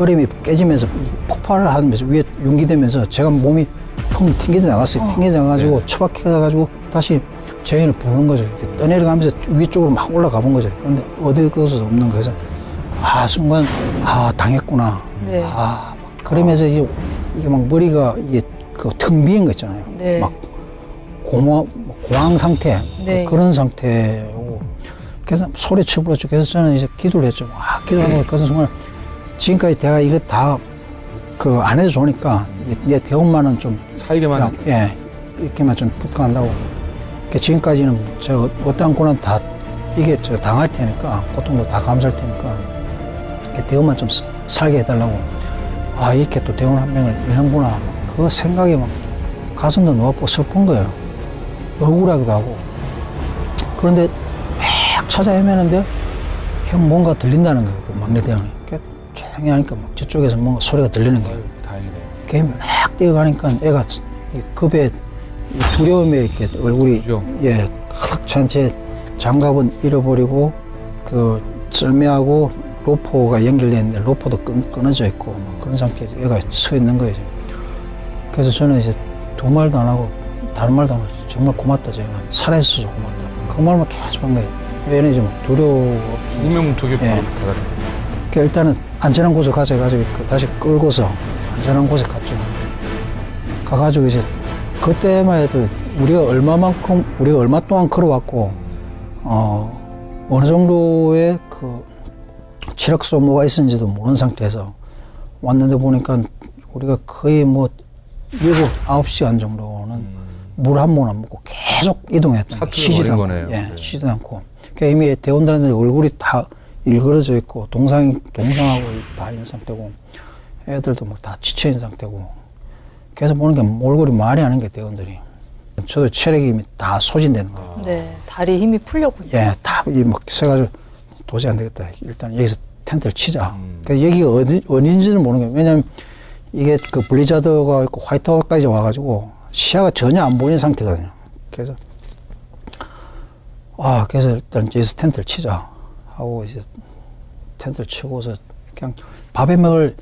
얼음이 깨지면서 폭발을 하면서 위에 융기되면서 제가 몸이 펑 튕겨져 나갔어요. 튕겨져 나가지고 처박혀가지고 다시 재현을 부르는 거죠. 이렇게 떠내려가면서 위쪽으로 막 올라가 본 거죠. 그런데 어디 곳에서 없는 거에서 순간 당했구나. 그러면서 이게 막 머리가 이게 텅 비는 거 있잖아요. 막 공황 상태 그런 상태고 그래서 소리쳐 불렀죠. 그래서 저는 이제 기도를 했죠. 기도를 하고 그 순간 지금까지 내가 이거 다 안 해도 좋으니까 내 대원만은 좀 살게만 이렇게만 좀 부탁한다고. 지금까지는 저 어떠한 고난 다 이게 저 당할 테니까 고통도 다 감수할 테니까 대원만 좀 살게 해달라고. 이렇게 또 대원 한 명을 잃는구나 그 생각이 막 가슴도 놓아보고 슬픈 거예요. 억울하기도 하고. 그런데 막 찾아 헤매는데 형 뭔가 들린다는 거예요. 그 막내 대원이. 조용히 하니까 막 저쪽에서 뭔가 소리가 들리는 거예요. 다행이네요. 걔 막 뛰어가니까 애가 급에 두려움에 이렇게 얼굴이 그죠? 예, 가득 찬 채 장갑은 잃어버리고 그 썰매하고 로퍼가 연결되어 있는데 로퍼도 끊어져 있고 막 그런 상태에서 애가 서 있는 거예요. 그래서 저는 이제 두 말도 안 하고 다른 말도 안 하고 정말 고맙다 제가 살아있어서 고맙다 그 말만 계속 한 거예요. 얘는 좀 두려워. 죽음의 문턱에 바로 예. 다가든 그러니까 일단은 안전한 곳으로 가자 해가지고 다시 끌고서 안전한 곳에 갔죠. 가가지고 이제 그때만 해도 우리가 얼마 동안 걸어왔고 어느 정도의 그 체력 소모가 있었는지도 모르는 상태에서 왔는데 보니까 우리가 거의 뭐 7, 9시간 정도는 물 한 모금 안 먹고 계속 이동했던 거예요. 쉬지도 않고. 거네요. 예, 네. 쉬지도 않고. 그러니까 이미 대원들한테 얼굴이 다 일그러져 있고 동상하고 다 있는 상태고 애들도 뭐 다 지쳐 있는 상태고 그래서 보는 게 몰골이 말이 안 하는 게 대원들이. 저도 체력이 이미 다 소진되는 거예요. 네, 다리 힘이 풀렸군요. 예, 다 막 세가지고 도저히 안 되겠다. 일단 여기서 텐트를 치자. 그러니까 여기가 어딘지는 모르는 거예요. 왜냐면 이게 그 블리자드가 있고 화이트아웃까지 와가지고 시야가 전혀 안 보이는 상태거든요. 그래서 그래서 일단 여기서 텐트를 치자 하고 이제 텐트를 치고서 그냥 밥에 먹을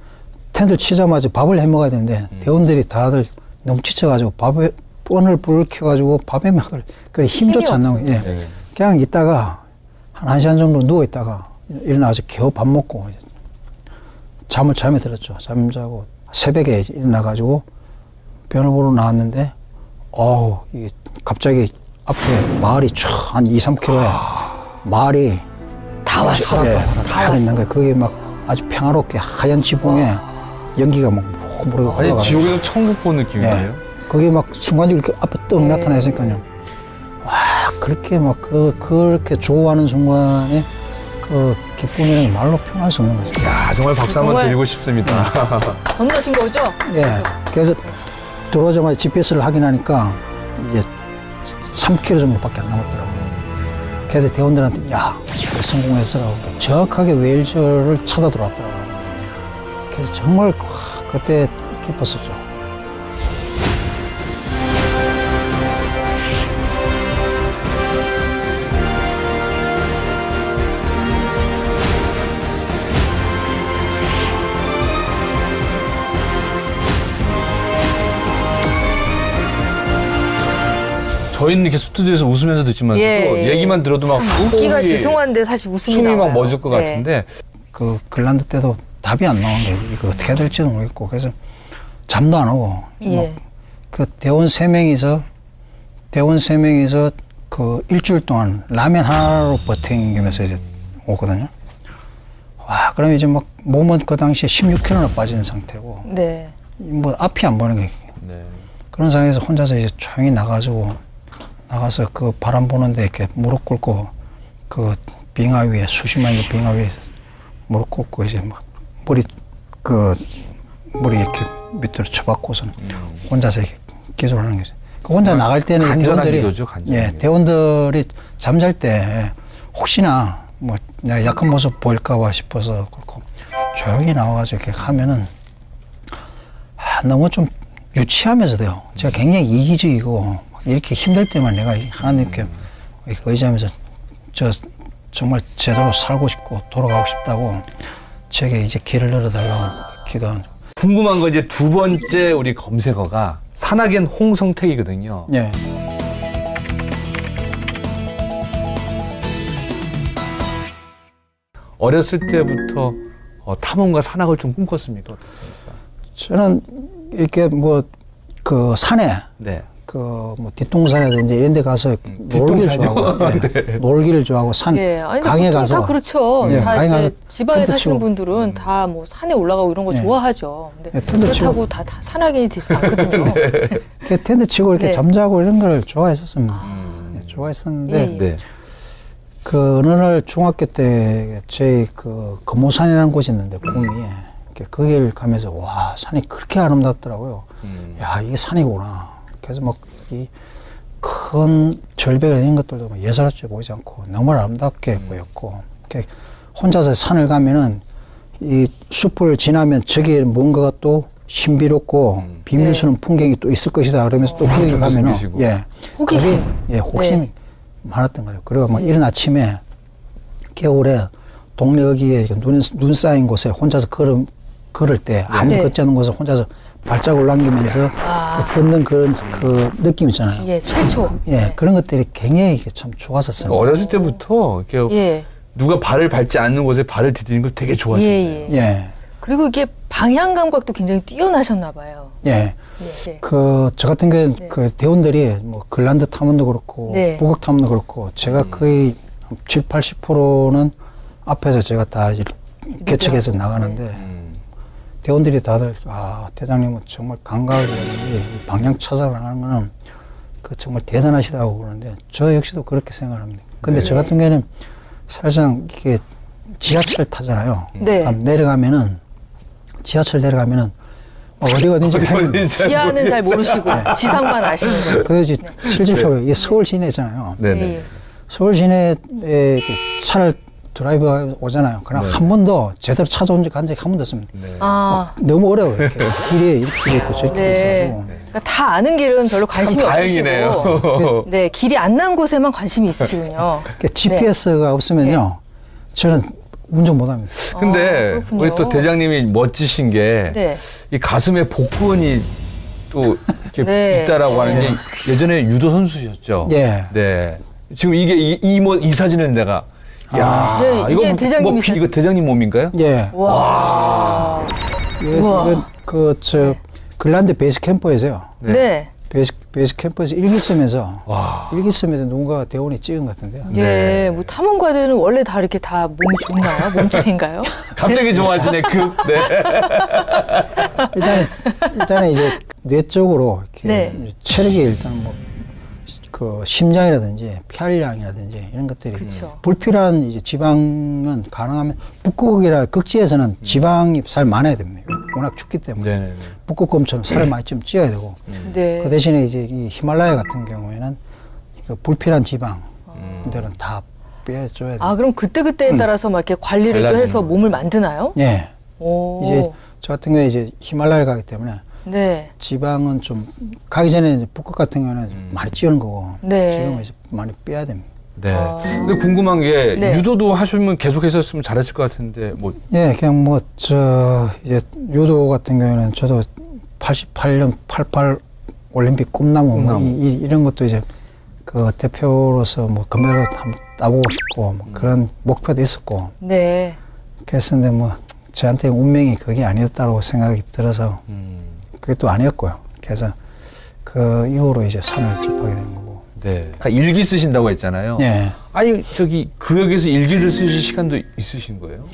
텐트를 치자마자 밥을 해 먹어야 되는데 대원들이 다들 너무 지쳐가지고 밥에 뻔을 불을 켜가지고 밥에 먹을 그래 힘조차 안 나오고 예. 네. 그냥 있다가 한 1시간 정도 누워 있다가 일어나서 겨우 밥 먹고 잠에 들었죠. 잠 자고 새벽에 일어나가지고 변을 보러 나왔는데 이게 갑자기 앞에 마을이 한 2, 3km에 마을이 다 왔어. 예, 다 다 있는 왔어. 거예요. 그게 막 아주 평화롭게 하얀 지붕에 연기가 막 모르게 아니 흘러가요. 지옥에서 천국 본 느낌이에요. 예. 그게 막 순간적으로 이렇게 앞에 떡 나타나니까요. 와, 그렇게 막 그렇게 좋아하는 순간에 그 기쁨이라는 말로 표현할 수 없는 거죠. 야 정말 박수 한번 정말- 드리고 싶습니다. 건너신 거죠? 예. 그래서 들어오자마자 GPS를 확인하니까 이게 3km 정도밖에 안 남았더라고요. 그래서 대원들한테 성공했어라고 정확하게 웨일즈를 쳐다 들어왔더라고요. 그래서 정말 그때 기뻤었죠. 저희는 이렇게 스튜디오에서 웃으면서 듣지만 얘기만 들어도 막 웃기가 호흡이, 죄송한데 사실 웃음이 숨이 나와요. 막 멎을 것 네. 같은데 그 글란드 때도 답이 안 나온 거예요. 이거 어떻게 해야 될지도 모르겠고 그래서 잠도 안 오고 예. 그 대원 3명이서 그 일주일 동안 라면 하나로 버티면서 이제 오거든요. 와, 그럼 이제 막 몸은 그 당시에 16kg나 빠지는 상태고 네. 뭐 앞이 안 보이는 거예요. 네. 그런 상황에서 혼자서 이제 조용히 나가서 그 바람 보는데 이렇게 무릎 꿇고 그 빙하 위에 수십만 년 빙하 위에 무릎 꿇고 이제 막 머리 이렇게 밑으로 쳐박고서 혼자서 이렇게 기도를 하는 거죠. 그 혼자 나갈 때는 간절한 대원들이 기도죠, 간절한 기도. 대원들이 잠잘 때 혹시나 뭐 내가 약한 모습 보일까봐 싶어서 그렇고 조용히 나와가지고 이렇게 하면은 너무 좀 유치하면서도요. 제가 굉장히 이기적이고 이렇게 힘들 때만 내가 하나님께 이렇게 의지하면서 정말 제대로 살고 싶고 돌아가고 싶다고 제게 이제 길을 열어달라고 기도하는. 궁금한 거 이제 두 번째 우리 검색어가 산악인 홍성택이거든요. 예. 어렸을 때부터 탐험과 산악을 좀 꿈꿨습니까? 어떻습니까? 저는 이렇게 뭐 그 산에 네. 그 뭐 뒷동산이라든지 이런 데 가서 놀기를 뒷동산이요? 좋아하고 놀기를 좋아하고 산 아니, 강에 보통 가서 다 그렇죠. 예, 다 강에 이제 가서 지방에 텐트 사시는 치고. 분들은 다 뭐 산에 올라가고 이런 거 예. 좋아하죠. 근데 예, 텐트 그렇다고 다 산악인이 되지 않거든요. 그 텐트 치고 이렇게 네. 잠자고 이런 걸 좋아했었습니다. 예, 좋아했었는데 예. 네. 그 어느 날 중학교 때 저희 그 금호산이라는 곳이 있는데 구미에 거기를 가면서 와 산이 그렇게 아름답더라고요. 야 이게 산이구나. 그래서 막 이 큰 절벽 이런 것들도 막 예사롭게 보이지 않고 너무 아름답게 보였고 혼자서 산을 가면은 이 숲을 지나면 저기에 뭔가가 또 신비롭고 비밀스러운 풍경이 또 있을 것이다 그러면서 또 거기 가면은 호기심 호기심이 많았던 거예요. 그리고 막 이른 아침에 겨울에 동네 여기에 눈 쌓인 곳에 혼자서 걸을 때 아무도 걷지 않는 곳에 혼자서 발자국을 남기면서 걷는 그런 그 느낌 있잖아요. 예, 최초. 예, 그런 것들이 굉장히 참 좋았었어요. 어렸을 때부터 이렇게 누가 발을 밟지 않는 곳에 발을 디디는 걸 되게 좋아하시네요. 예. 그리고 이게 방향 감각도 굉장히 뛰어나셨나 봐요. 예. 저 같은 경우는 그 대원들이 뭐 글란드 탐험도 그렇고 북극 탐험도 그렇고 제가 거의 7, 80%는 앞에서 제가 다 개척해서 나가는데 대원들이 다들 대장님은 정말 감각이라든지 방향 찾아가는 거는 그 정말 대단하시다고 그러는데 저 역시도 그렇게 생각합니다. 근데 저 같은 경우는 사실상 이게 지하철 타잖아요. 내려가면은 지하철 내려가면은 어디가 어딘지 지하는 잘 모르시고 지상만 아시는 거예요. 그래서 실질적으로 이게 서울 시내잖아요. 서울 시내에 차를 드라이브 오잖아요. 그럼 한 번도 제대로 찾아온 간 적이 한 번도 없습니다. 너무 어려워요. 이렇게 길이 이렇게 있고 저렇게 있고. 그러니까 다 아는 길은 별로 관심이 없으시고 길이 안 난 곳에만 관심이 있으시군요. GPS가 없으면요. 저는 운전 못합니다. 근데 우리 또 대장님이 멋지신 게 이 가슴에 복근이 또 이렇게 있다라고 하는 게 예전에 유도 선수셨죠. 네. 지금 이게 이 사진은 내가 이게 대장님이 이거 대장님 몸인가요? 와. 이건 글란드 베이스 캠프에서요. 베이스 캠프에서 일기 쓰면서 누군가 대원이 찍은 것 같은데요. 뭐 탐험가들은 원래 다 이렇게 다 몸이 좋나요? 몸짱인가요? 갑자기 좋아하시네. 일단은 이제 뇌 쪽으로 이렇게 체력이 일단 뭐 그 심장이라든지 폐활량이라든지 이런 것들이 불필요한 이제 지방은 가능하면 북극이라 극지에서는 지방이 살 많아야 됩니다. 워낙 춥기 때문에 북극곰처럼 살을 많이 좀 찌어야 되고 그 대신에 이제 이 히말라야 같은 경우에는 그 불필요한 지방들은 다 빼줘야 돼요. 그럼 그때에 따라서 막 이렇게 관리를 또 해서 몸을 만드나요? 이제 저 같은 경우에 이제 히말라야를 가기 때문에 지방은 좀 가기 전에 북극 같은 경우는 많이 찌우는 거고 지금은 이제 많이 빼야 됩니다. 근데 궁금한 게 유도도 하시면 계속 했었으면 잘했을 것 같은데 뭐. 그냥 뭐 이제 유도 같은 경우는 저도 88년 88 올림픽 꿈나무. 이런 것도 이제 그 대표로서 뭐 금메달 한번 따보고 싶고 뭐 그런 목표도 있었고. 그랬었는데 뭐 저한테 운명이 그게 아니었다고 생각이 들어서. 그게 또 아니었고요. 그래서 그 이후로 이제 산을 접하게 된 거고. 일기 쓰신다고 했잖아요. 아니 저기 구역에서 일기를 쓰실 시간도 있으신 거예요?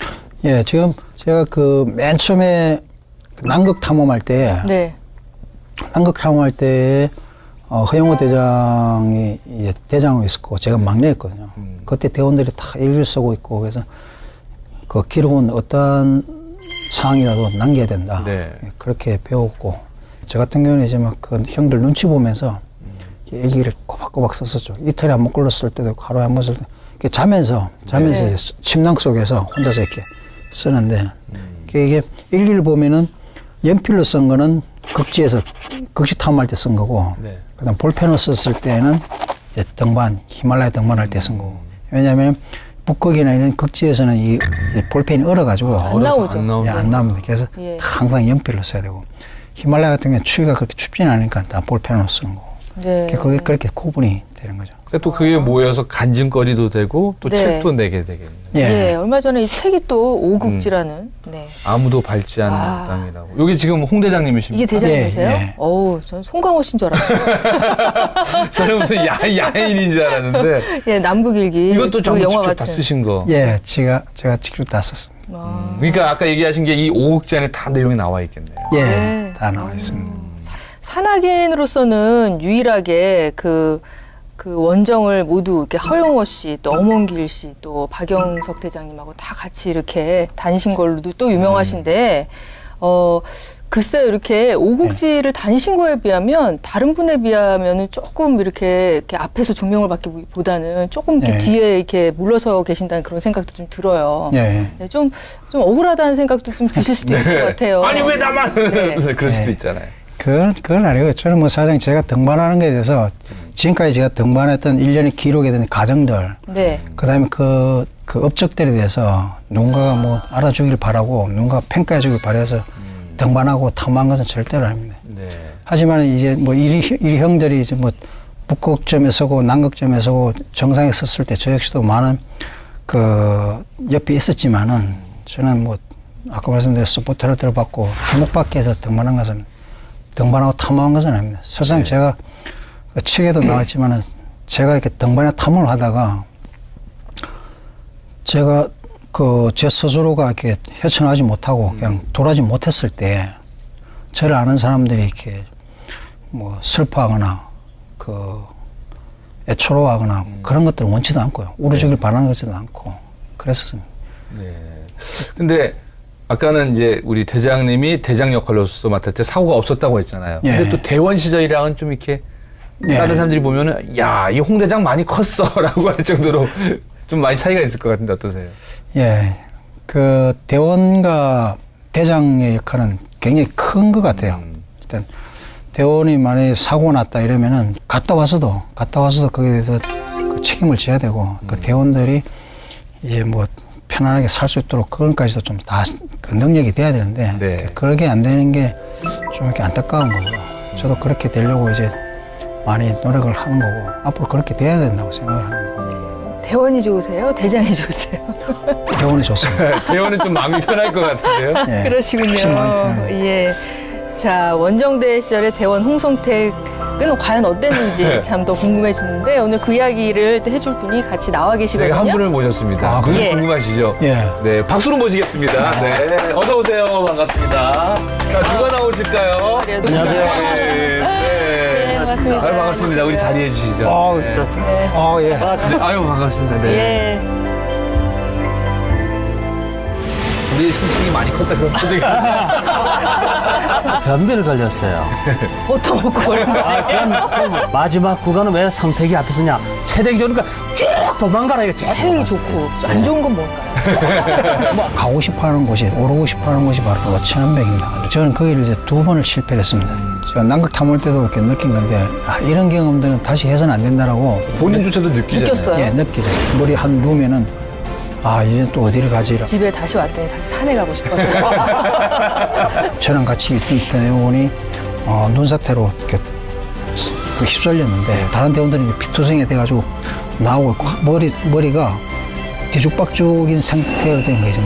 지금 제가 그 맨 처음에 남극 탐험할 때, 허영호 대장이 대장으로 있었고 제가 막내였거든요. 그때 대원들이 다 일기를 쓰고 있고 그래서 그 기록은 어떤 상황이라도 남겨야 된다. 그렇게 배웠고 저 같은 경우는 이제 막 그 형들 눈치 보면서 일기를 꼬박꼬박 썼었죠. 이틀에 한 번 굴렀을 때도 하루에 한 번 쓸 때 자면서 침낭 속에서 혼자서 이렇게 쓰는데 이게 일기를 보면은 연필로 쓴 거는 극지 탐험할 때 쓴 거고 그다음 볼펜으로 썼을 때는 이제 히말라야 등반할 때 쓴 거고 왜냐하면 북극이나 이런 극지에서는 이 볼펜이 얼어가지고 안 나오죠. 안 나옵니다. 그래서 항상 연필로 써야 되고 히말라야 같은 경우는 추위가 그렇게 춥지는 않으니까 다 볼펜으로 쓰는 거고 그게 그렇게 구분이 되는 거죠. 또 그게 모여서 간증거리도 되고 또 책도 내게 되겠네요. 얼마 전에 이 책이 또 오극지라는 아무도 밟지 않는 땅이라고. 여기 지금 홍 대장님이십니까? 이게 대장님이세요? 어우, 전 송강호 씨인 줄 알았어요. 저는 무슨 야인인 줄 알았는데. 남극일기. 이것도 전부 직접 다 쓰신 거. 제가 직접 다 썼습니다. 그러니까 아까 얘기하신 게 이 오극지 안에 다 내용이 나와 있겠네요. 다 나와 있습니다. 산악인으로서는 유일하게 그 원정을 모두 이렇게 허영호 씨, 또 엄원길 씨, 또 박영석 대장님하고 다 같이 이렇게 다니신 걸로도 또 유명하신데 글쎄요, 이렇게 오곡지를 다니신 거에 비하면 다른 분에 비하면은 조금 이렇게 앞에서 조명을 받기보다는 조금 이렇게 뒤에 이렇게 물러서 계신다는 그런 생각도 좀 들어요. 네, 좀 억울하다는 생각도 좀 드실 수도 있을 것 같아요. 아니, 왜 나만! 그럴 수도 있잖아요. 그건 아니고 저는 뭐 사실 제가 등반하는 거에 대해서 지금까지 제가 등반했던 일련의 기록에 대한 과정들, 그다음에 그 업적들에 대해서 누군가가 뭐 알아주길 바라고 누군가 평가해 주길 바라서 등반하고 탐험한 것은 절대로 아닙니다. 하지만 이제 뭐 이리 형들이 이제 뭐 북극점에 서고 남극점에 서고 정상에 섰을 때 저 역시도 많은 그 옆에 있었지만은 저는 뭐 아까 말씀드린 서포터를 들어받고 주목받기 위해서 등반한 것은 등반하고 탐험한 것은 아닙니다. 실상 제가 책에도 나왔지만은 제가 이렇게 등반에 탐험을 하다가 제가 제 스스로가 이렇게 헤쳐나가지 못하고 그냥 돌아오지 못했을 때 저를 아는 사람들이 이렇게 뭐 슬퍼하거나 애처로워하거나 그런 것들을 원치도 않고요. 우려주길 바라는 것도 않고 그랬었습니다. 근데 아까는 이제 우리 대장님이 대장 역할로서 맡을 때 사고가 없었다고 했잖아요. 근데 또 대원 시절이랑은 좀 이렇게 다른 사람들이 보면은 야, 이 홍 대장 많이 컸어라고 할 정도로 좀 많이 차이가 있을 것 같은데 어떠세요? 그 대원과 대장의 역할은 굉장히 큰 것 같아요. 일단 대원이 만약에 사고 났다 이러면은 갔다 와서도 거기에 대해서 그 책임을 져야 되고 그 대원들이 이제 뭐 편안하게 살 수 있도록 그런까지도 좀 다 그 능력이 돼야 되는데 그렇게 안 되는 게 좀 이렇게 안타까운 거고요. 저도 그렇게 되려고 이제 많이 노력을 하는 거고 앞으로 그렇게 돼야 된다고 생각을 합니다. 대원이 좋으세요? 대장이 좋으세요? 대원이 좋습니다. 대원은 좀 마음이 편할 것 같은데요? 그러시군요. 훨씬 마음이 편해요. 자, 원정대 시절의 대원 홍성택은 과연 어땠는지 참 더 궁금해지는데 오늘 그 이야기를 또 해줄 분이 같이 나와 계시거든요. 한 분을 모셨습니다. 그게 궁금하시죠? 네, 박수로 모시겠습니다. 네, 어서 오세요. 반갑습니다. 자, 누가 나오실까요? 안녕하세요. 반갑습니다. 반갑습니다. 우리 자리해 주시죠. 있었습니다. 반갑습니다. 반갑습니다. 우리 손등이 많이 컸다 그런 표정이. 변비를 걸렸어요. 보통 먹고 얼마나 마지막 구간은 왜 성택이 앞에 서냐? 체력이 좋으니까 쭉 도망가라 이거. 체력이 좋고 안 좋은 건 뭘까요? 가고 싶어하는 곳이 오르고 싶어하는 곳이 바로 천안백입니다. 저는 거기를 이제 2번을 실패를 했습니다. 제가 남극 탐험 때도 이렇게 느낀 건데 이런 경험들은 다시 해서는 안 된다라고 본인조차도 느끼잖아요. 느끼죠. 머리 한 누우면은 이제 또 어디를 가지? 집에 다시 왔더니 다시 산에 가고 싶거든요. 저랑 같이 있던 대원이 눈사태로 이렇게 휩쓸렸는데 다른 대원들이 피투성이 돼가지고 나오고 있고 머리가 뒤죽박죽인 상태로 된 거죠.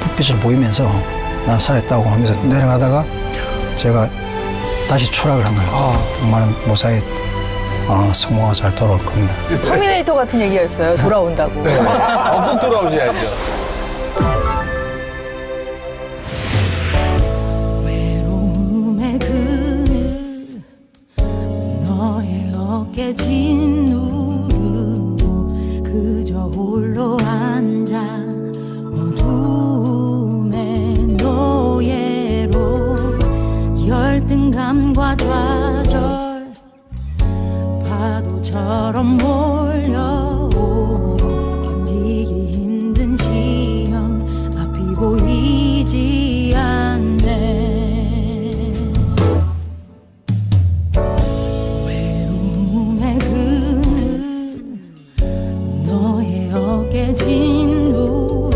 불빛을 보이면서 난 살았다고 하면서 내려가다가 제가 다시 추락을 한 거예요. 정말은 무사히 성공하고 잘 돌아올 겁니다. 터미네이터 같은 얘기였어요. 돌아온다고. 꼭 돌아오셔야죠. 외로움의 그늘 너의 어깨 짓누르고 그저 홀로 앉아 어둠의 노예로 열등감과 좌절 파도처럼 몰려오고 견디기 힘든 시험 앞이 보이지 않네. 외로움의 그늘 너의 어깨 짓누르고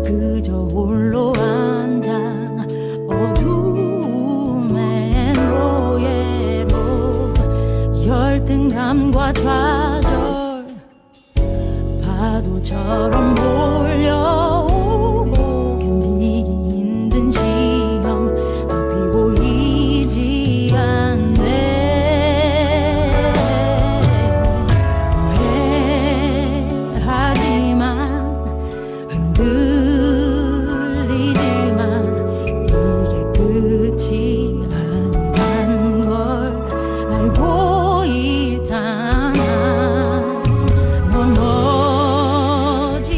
그저 홀로 앉아 어둠의 노예로 열등감과 좌절 파도처럼 몰려오고 견디기 힘든 시험 앞이 보이지 않네. 후회하지만 흔들리지만 이게 끝이 아니란 걸 알고 있잖아. 넌 오지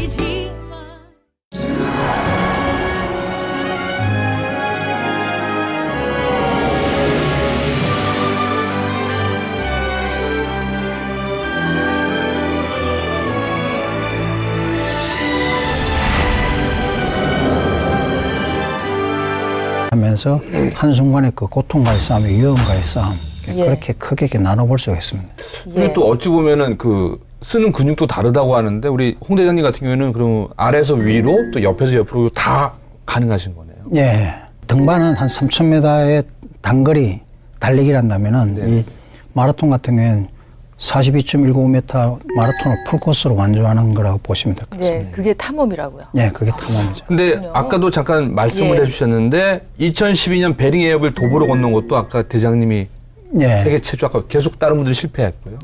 하면서 한순간에 그 고통과의 싸움이 위험과의 싸움 그렇게 크게 이렇게 나눠볼 수가 있습니다. 근데 또 어찌 보면은 그 쓰는 근육도 다르다고 하는데 우리 홍 대장님 같은 경우에는 그럼 아래에서 위로 또 옆에서 옆으로 다 가능하신 거네요. 예. 등반은 한 3,000m의 단거리 달리기를 한다면은 이 마라톤 같은 경우에는 42.195m 마라톤을 풀코스로 완주하는 거라고 보시면 될 것 같습니다. 네, 그게 탐험이라고요. 네, 그게 탐험이죠. 근데 그렇군요. 아까도 잠깐 말씀을 해주셨는데 2012년 베링 해협을 도보로 건넌 것도 아까 대장님이 세계 최초 아까 계속 다른 분들이 실패했고요.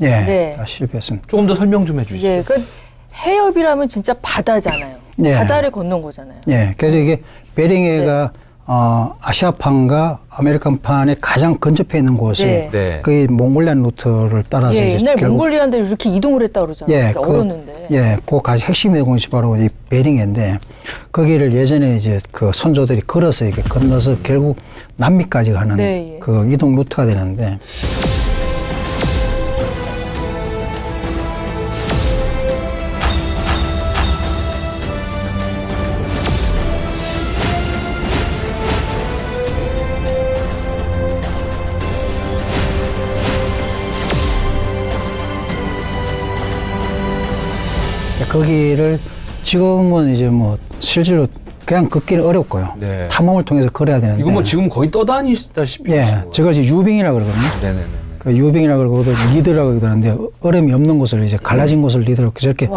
다 실패했습니다. 조금 더 설명 좀 해주시죠. 예, 그 해협이라면 진짜 바다잖아요. 바다를 건넌 거잖아요. 그래서 이게 베링해가 아시아판과 아메리칸판에 가장 근접해 있는 곳이 그 몽골리안 루트를 따라서 이제 옛날 몽골리안들이 이렇게 이동을 했다 그러잖아요. 얼었는데. 그 핵심의 곳이 바로 이 베링해인데 거기를 예전에 이제 그 선조들이 걸어서 이렇게 건너서 결국 남미까지 가는 그 이동 루트가 되는데. 거기를 지금은 이제 뭐 실제로 그냥 걷기는 어렵고요. 탐험을 통해서 걸어야 되는데. 이거 뭐 지금 거의 떠다니시다시피. 저걸 이제 유빙이라 그러거든요. 그 유빙이라 그러고도 리드라고 그러는데 얼음이 없는 곳을 이제 갈라진 곳을 리드로 저렇게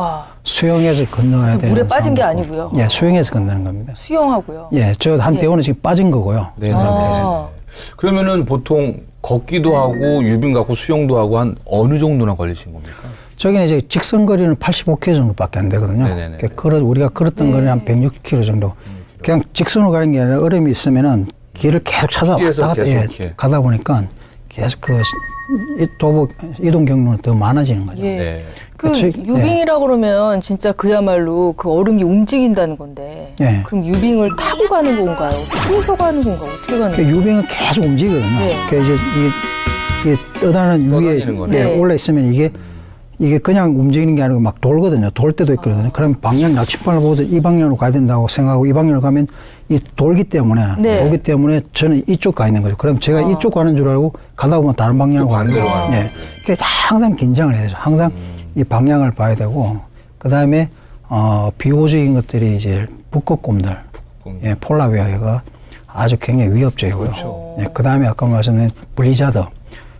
수영해서 건너야 되는. 물에 빠진 게 아니고요. 수영해서 건너는 겁니다. 수영하고요. 저 한 대원은 지금 빠진 거고요. 그러면은 보통 걷기도 하고 유빙 갖고 수영도 하고 한 어느 정도나 걸리신 겁니까? 저기는 이제 직선 거리는 85km 정도밖에 안 되거든요. 우리가 걸었던 거리는 한 106km 정도. 그냥 직선으로 가는 게 아니라 얼음이 있으면은 길을 계속 찾아 왔다 갔다 가다 보니까 계속 그 도보 이동 경로는 더 많아지는 거죠. 그 유빙이라 그러면 진짜 그야말로 그 얼음이 움직인다는 건데. 그럼 유빙을 타고 가는 건가요? 타서 가는 건가요? 어떻게 가는 건가요? 유빙은 계속 움직이거든요. 그러니까 이제 이 떠다는 위에 올라 있으면 이게 그냥 움직이는 게 아니고 막 돌거든요. 돌 때도 있거든요. 그럼 방향 나침반을 보고서 이 방향으로 가야 된다고 생각하고 이 방향으로 가면 이 돌기 때문에 저는 이쪽 가 있는 거죠. 그럼 제가 이쪽 가는 줄 알고 가다 보면 다른 방향으로 가는 거예요. 그러니까 항상 긴장을 해야 되죠. 항상 이 방향을 봐야 되고 그다음에 비호적인 것들이 이제 북극곰들, 폴라베어가 아주 굉장히 위협적이고요. 그다음에 아까 말씀드린 블리자드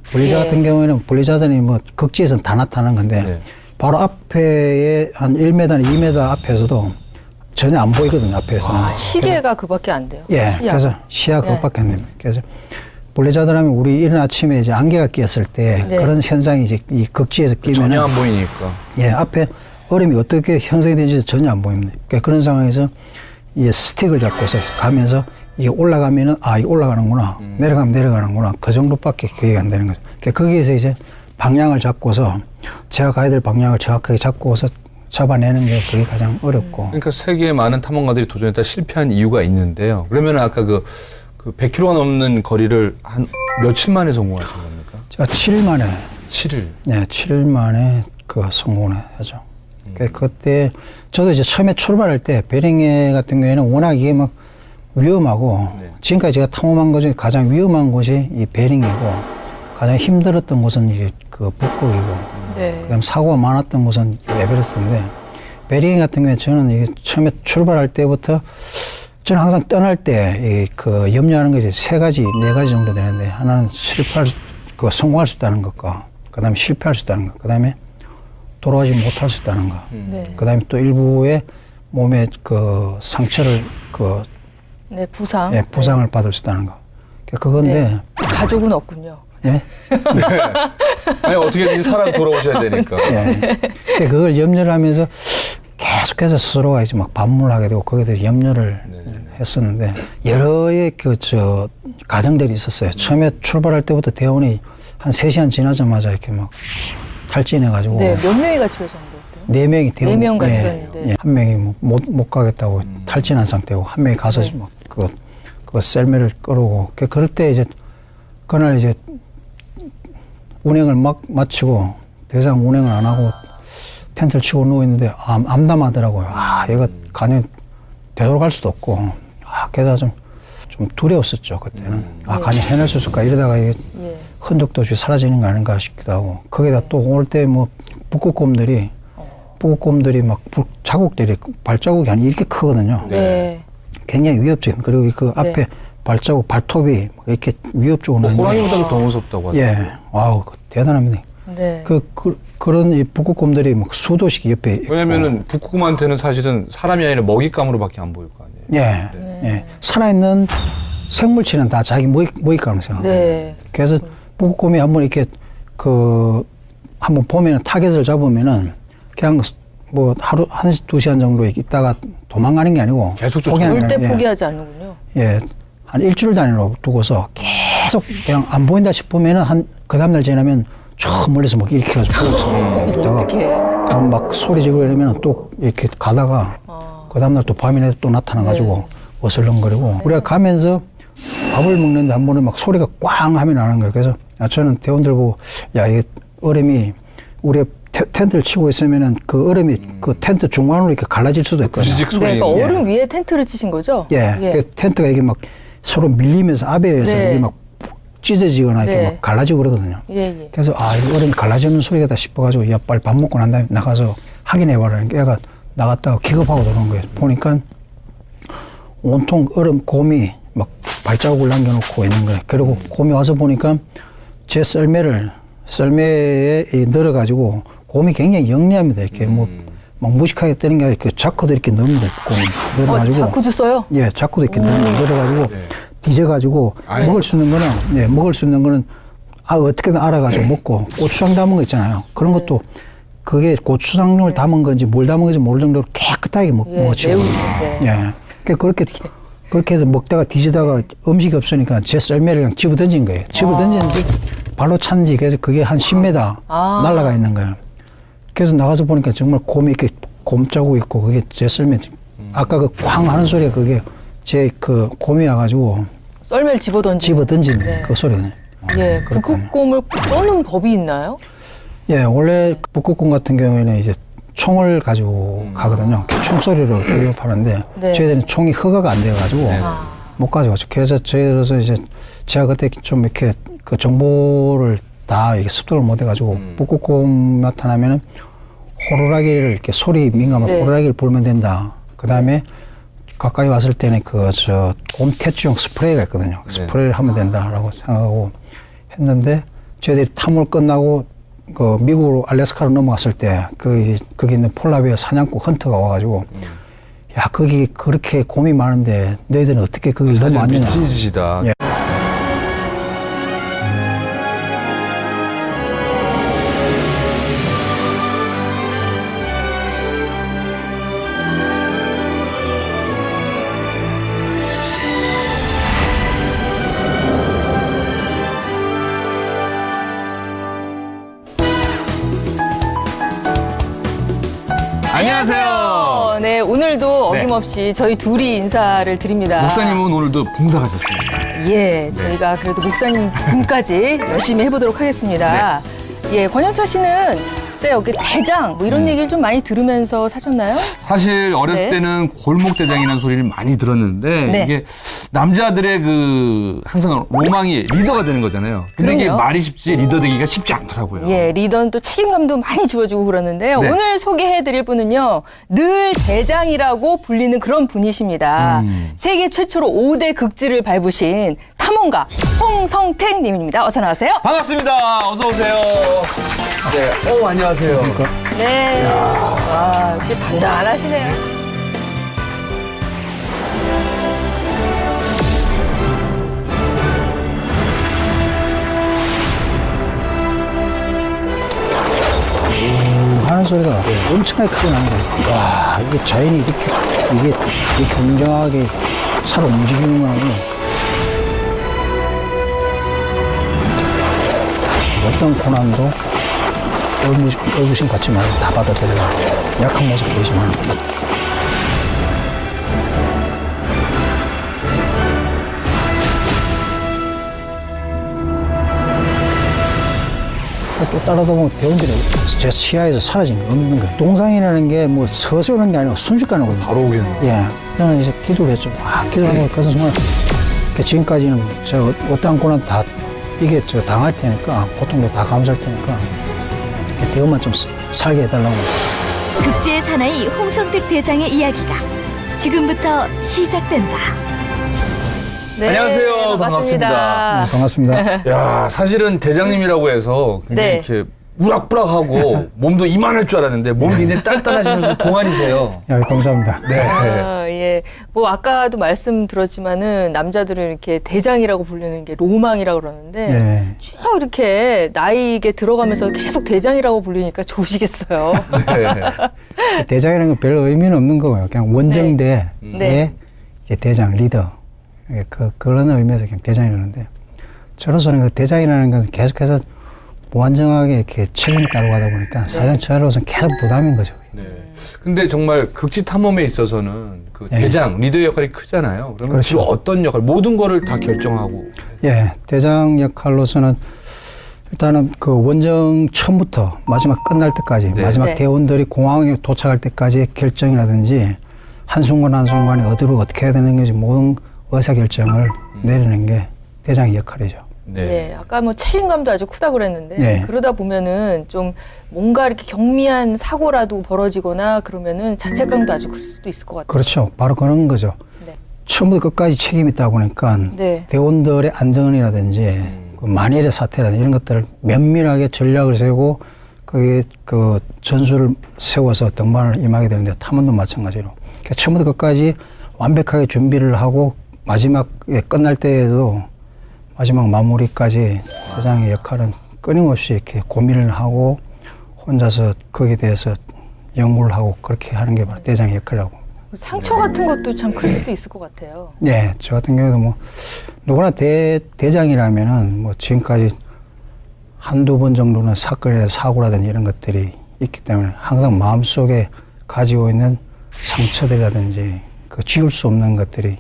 같은 경우에는 블리자드는 뭐 극지에서는 다 나타나는 건데 바로 앞에 한 1m나 2m 앞에서도 전혀 안 보이거든요. 앞에서는. 시계가 그밖에 안 돼요. 그래서 시야가 그밖에 안 됩니다. 그래서 블리자드라면 우리 이른 아침에 이제 안개가 끼었을 때 그런 현상이 이제 이 극지에서 끼면 전혀 안 보이니까. 앞에 얼음이 어떻게 형성이 되는지 전혀 안 보입니다. 그러니까 그런 상황에서 이 스틱을 잡고서 가면서 이게 올라가면은 이게 올라가는구나. 내려가면 내려가는구나. 그 정도밖에 기억이 안 되는 거죠. 그러니까 거기에서 이제 방향을 잡고서 제가 가야 될 방향을 정확하게 잡고서 잡아내는 게 그게 가장 어렵고. 그러니까 세계의 많은 탐험가들이 도전했다 실패한 이유가 있는데요. 그러면 아까 그 100km가 넘는 거리를 한 며칠 만에 성공하신 겁니까? 제가 7일 만에. 7일? 7일 만에 성공을 하죠. 그때 저도 이제 처음에 출발할 때 베링해 같은 경우에는 워낙 이게 막 위험하고 지금까지 제가 탐험한 것 중에 가장 위험한 곳이 이 베링이고 가장 힘들었던 곳은 이제 그 북극이고 그다음 사고가 많았던 곳은 에베레스트인데 베링 같은 경우에 저는 이게 처음에 출발할 때부터 저는 항상 떠날 때 그 염려하는 것이 3가지, 4가지 정도 되는데 하나는 성공할 수 있다는 것과 그다음에 실패할 수 있다는 것, 그다음에 돌아오지 못할 수 있다는 것, 그다음에 또 일부의 몸에 그 상처를 부상을 받을 수 있다는 거. 그건데. 가족은 없군요. 아니, 어떻게든지 살아 돌아오셔야 되니까. 그걸 염려를 하면서 계속해서 스스로가 이제 막 반문하게 되고 거기에 대해서 염려를 했었는데 여러의 가정들이 있었어요. 처음에 출발할 때부터 대원이 한 3시간 지나자마자 이렇게 막 탈진해가지고. 몇 명이 같이 가셨는데? 4명이 대원. 4명 같이 갔는데. 한 명이 못 가겠다고 탈진한 상태고 한 명이 가서 막 그 셀매를 끌어오고 그럴 때 이제 그날 이제 운행을 막 마치고 더 이상 운행을 안 하고 텐트를 치고 누워 있는데 암담하더라고요. 얘가 가냥 되돌아갈 수도 없고 그래서 좀 좀 두려웠었죠, 그때는. 아, 간이 해낼 수 있을까? 이러다가 이게 흔적도 없이 사라지는 거 아닌가 싶기도 하고. 거기다 또 올 때 뭐 북극곰들이 막 자국들이 발자국이 한 이렇게 크거든요. 네. 굉장히 위협적인. 그리고 그 앞에 발자국, 발톱이 이렇게 위협적으로 나는데. 호랑이보다도 더 무섭다고 하죠. 예. 와우, 대단합니다. 네. 그런 이 북극곰들이 막 수도씩 옆에 있고. 왜냐면은 북극곰한테는 사실은 사람이 아니라 먹잇감으로밖에 안 보일 거 아니에요. 예. 예. 살아있는 생물체는 다 자기 먹잇감을 생각해요. 네. 그래서 북극곰이 한번 이렇게 한번 보면은 타겟을 잡으면은 그냥 뭐 하루 1, 2시간 정도 있다가 도망가는 게 아니고 계속 올 때 포기하지 않는군요. 예. 한 일주일 단위로 두고서 계속 그냥 안 보인다 싶으면은 그 다음날 지나면 저 멀리서 막 이렇게 해가지고 있다가 그럼 막 소리 지르고 이러면 또 이렇게 가다가 그 다음날 또 밤이나 또 나타나가지고 어슬렁거리고 우리가 가면서 밥을 먹는데 한 번은 막 소리가 꽝 하면 나는 거예요. 그래서 저는 대원들 보고 야, 이게 얼음이 우리 텐트를 치고 있으면은 그 얼음이 그 텐트 중간으로 이렇게 갈라질 수도 있거든요. 네, 그러니까 얼음 위에 텐트를 치신 거죠? 예. 그 텐트가 이게 막 서로 밀리면서 아베에서 이게 막 찢어지거나 이렇게 막 갈라지고 그러거든요. 그래서 이 얼음이 갈라지는 소리가 다 싶어가지고 야, 빨리 밥 먹고 난 다음에 나가서 확인해봐라니까 애가 나갔다가 기겁하고 들어온 거예요. 보니까 온통 얼음 곰이 막 발자국을 남겨놓고 있는 거예요. 그리고 곰이 와서 보니까 제 썰매에 늘어가지고 곰이 굉장히 영리합니다. 이렇게 뭐 막 무식하게 뜨는 게 아니라 그 자크도 이렇게 넣습니다. 곰이 늘어가지고. 자크도 써요? 예, 자크도 이렇게 늘어가지고 뒤져가지고 먹을 수 있는 거는 어떻게든 알아가지고 먹고 고추장 담은 거 있잖아요. 그런 것도 그게 고추장을 담은 건지 뭘 담은 건지 모를 정도로 깨끗하게 먹어치고. 예. 그렇게 해서 먹다가 뒤지다가 음식이 없으니까 제 썰매를 그냥 집어 던진 거예요. 집어 던지는데 발로 찬지 그래서 그게 한 10m 날아가 있는 거예요. 그래서 나가서 보니까 정말 곰이 이렇게 곰자국 있고 그게 제 썰매. 아까 그 쾅 하는 소리가 그게 제 그 곰이 와가지고 썰매를 집어 던진 그 소리네. 예, 북극곰을 쏘는 법이 있나요? 예, 원래 북극곰 같은 경우에는 이제 총을 가지고 가거든요. 총소리로 위협하는데 저희들은 총이 허가가 안 돼가지고 못 가져가죠. 그래서 저희들어서 이제 제가 그때 좀 이렇게 그 정보를 다 이게 습득을 못 해가지고 북극곰 나타나면은 호루라기를 이렇게 소리 민감한 호루라기를 불면 된다. 그 다음에 가까이 왔을 때는 곰 퇴치용 스프레이가 있거든요. 스프레이를 하면 된다라고 생각하고 했는데 저희들이 탐을 끝나고 그 미국으로 알래스카로 넘어갔을 때 거기 있는 폴라베어 사냥꾼 헌터가 와가지고 야, 거기 그렇게 곰이 많은데 너희들은 어떻게 거기를 넘어왔느냐. 미친 짓이다. 예. 안녕하세요. 네, 오늘도 어김없이 저희 둘이 인사를 드립니다. 목사님은 오늘도 봉사 가셨습니다. 예, 저희가 그래도 목사님 분까지 열심히 해보도록 하겠습니다. 예, 권영철 씨는 여기 대장 뭐 이런 얘기를 좀 많이 들으면서 사셨나요? 사실 어렸을 때는 골목대장이라는 소리를 많이 들었는데 이게 남자들의 항상 로망이 리더가 되는 거잖아요. 근데 이게 말이 쉽지 리더 되기가 쉽지 않더라고요. 예, 리더는 또 책임감도 많이 주어지고 그러는데요. 오늘 소개해드릴 분은요, 늘 대장이라고 불리는 그런 분이십니다. 세계 최초로 5대 극지를 밟으신 탐험가 홍성택 님입니다. 어서 나오세요. 반갑습니다. 어서 오세요. 네, 안녕하세요. 네. 역시 단단하시네요. 하는 소리가 엄청나게 크게 나는 거예요. 와, 이게 자연이 이렇게 공정하게 살아 움직이는구나. 어떤 고난도 얼굴심 갖지 말고 다 받아들여라. 약한 모습 보이지 말고. 또 따라다 보면 대원들이 제 시야에서 사라진 게 없는 거예요. 동상이라는 게 뭐 서서 오는 게 아니고 순식간에 오거든요. 바로 오겠네요. 예. 저는 이제 기도를 했죠. 기도를 하고 그 순간 그러니까 지금까지는 저 어떠한 고난 다 이게 저 당할 테니까 고통도 다 감수할 테니까 대우만 좀 살게 해달라고. 극지의 사나이 홍성택 대장의 이야기가 지금부터 시작된다. 네, 안녕하세요. 반갑습니다. 네, 반갑습니다. 야, 사실은 대장님이라고 해서 굉장히 네. 이렇게 우락부락하고 몸도 이만할 줄 알았는데 몸이 굉장히 단단하시면서 동안이세요. 야, 감사합니다. 네. 아, 예. 뭐 아까도 말씀드렸지만은 남자들은 이렇게 대장이라고 부르는 게 로망이라고 그러는데 네. 쭉 이렇게 나이게 들어가면서 계속 대장이라고 부르니까 좋으시겠어요. 네. 대장이라는 건 별 의미는 없는 거고요. 그냥 원정대의 네. 이제 대장, 리더. 그런 의미에서 그냥 대장이라는데 저로서는 그 대장이라는 건 계속해서 무한정하게 이렇게 책임을 따르고 가다 보니까 사실 저로서는 계속 부담인 거죠. 네. 근데 정말 극지 탐험에 있어서는 그 대장, 리더 역할이 크잖아요. 그러면 그렇죠. 주로 어떤 역할, 모든 거를 다 결정하고. 예, 대장 역할로서는 일단은 그 원정 처음부터 마지막 끝날 때까지 네. 마지막 네. 대원들이 공항에 도착할 때까지의 결정이라든지 한순간 한순간에 어디로 어떻게 해야 되는 건지 모든 의사결정을 내리는 게 대장의 역할이죠. 네. 예, 아까 뭐 책임감도 아주 크다고 그랬는데 네. 그러다 보면은 좀 뭔가 이렇게 경미한 사고라도 벌어지거나 그러면은 자책감도 아주 클 수도 있을 것 같아요. 그렇죠. 바로 그런 거죠. 네. 처음부터 끝까지 책임이 있다 보니까 네. 대원들의 안전이라든지 그 만일의 사태라든지 이런 것들을 면밀하게 전략을 세우고 그 전술을 세워서 등반을 임하게 되는데 탐험도 마찬가지로 그러니까 처음부터 끝까지 완벽하게 준비를 하고 마지막에 끝날 때에도 마지막 마무리까지 대장의 역할은 끊임없이 이렇게 고민을 하고 혼자서 거기에 대해서 연구를 하고 그렇게 하는 게 바로 대장의 역할이라고. 상처 같은 것도 참 클 수도 있을 것 같아요. 네, 저 같은 경우도 뭐 누구나 대장이라면은 뭐 지금까지 한두 번 정도는 사건이나 사고라든지 이런 것들이 있기 때문에 항상 마음속에 가지고 있는 상처들이라든지 그 지울 수 없는 것들이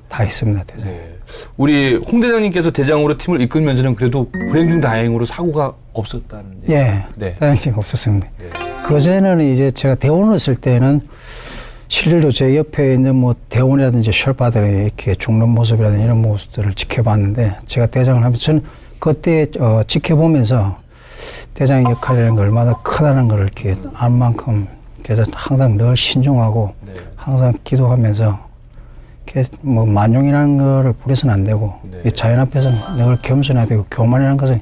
다 있습니다, 대장. 네. 우리 홍 대장님께서 대장으로 팀을 이끌면서는 그래도 불행 중 다행으로 사고가 없었다는 얘기. 예, 네. 다행히 없었습니다. 네. 그전에는 이제 제가 대원을 했을 때는 실제로 제 옆에 있는 뭐 대원이라든지 셜파들의 이렇게 죽는 모습이라든지 이런 모습들을 지켜봤는데 제가 대장을 하면서 저는 그때 지켜보면서 대장의 역할이라는 게 얼마나 크다는 걸 이렇게 알 만큼 그래서 항상 늘 신중하고 네. 항상 기도하면서 이렇게 뭐 만용이라는 거를 부려서는 안 되고 네. 이 자연 앞에서 늘 겸손해야 되고 교만이라는 것은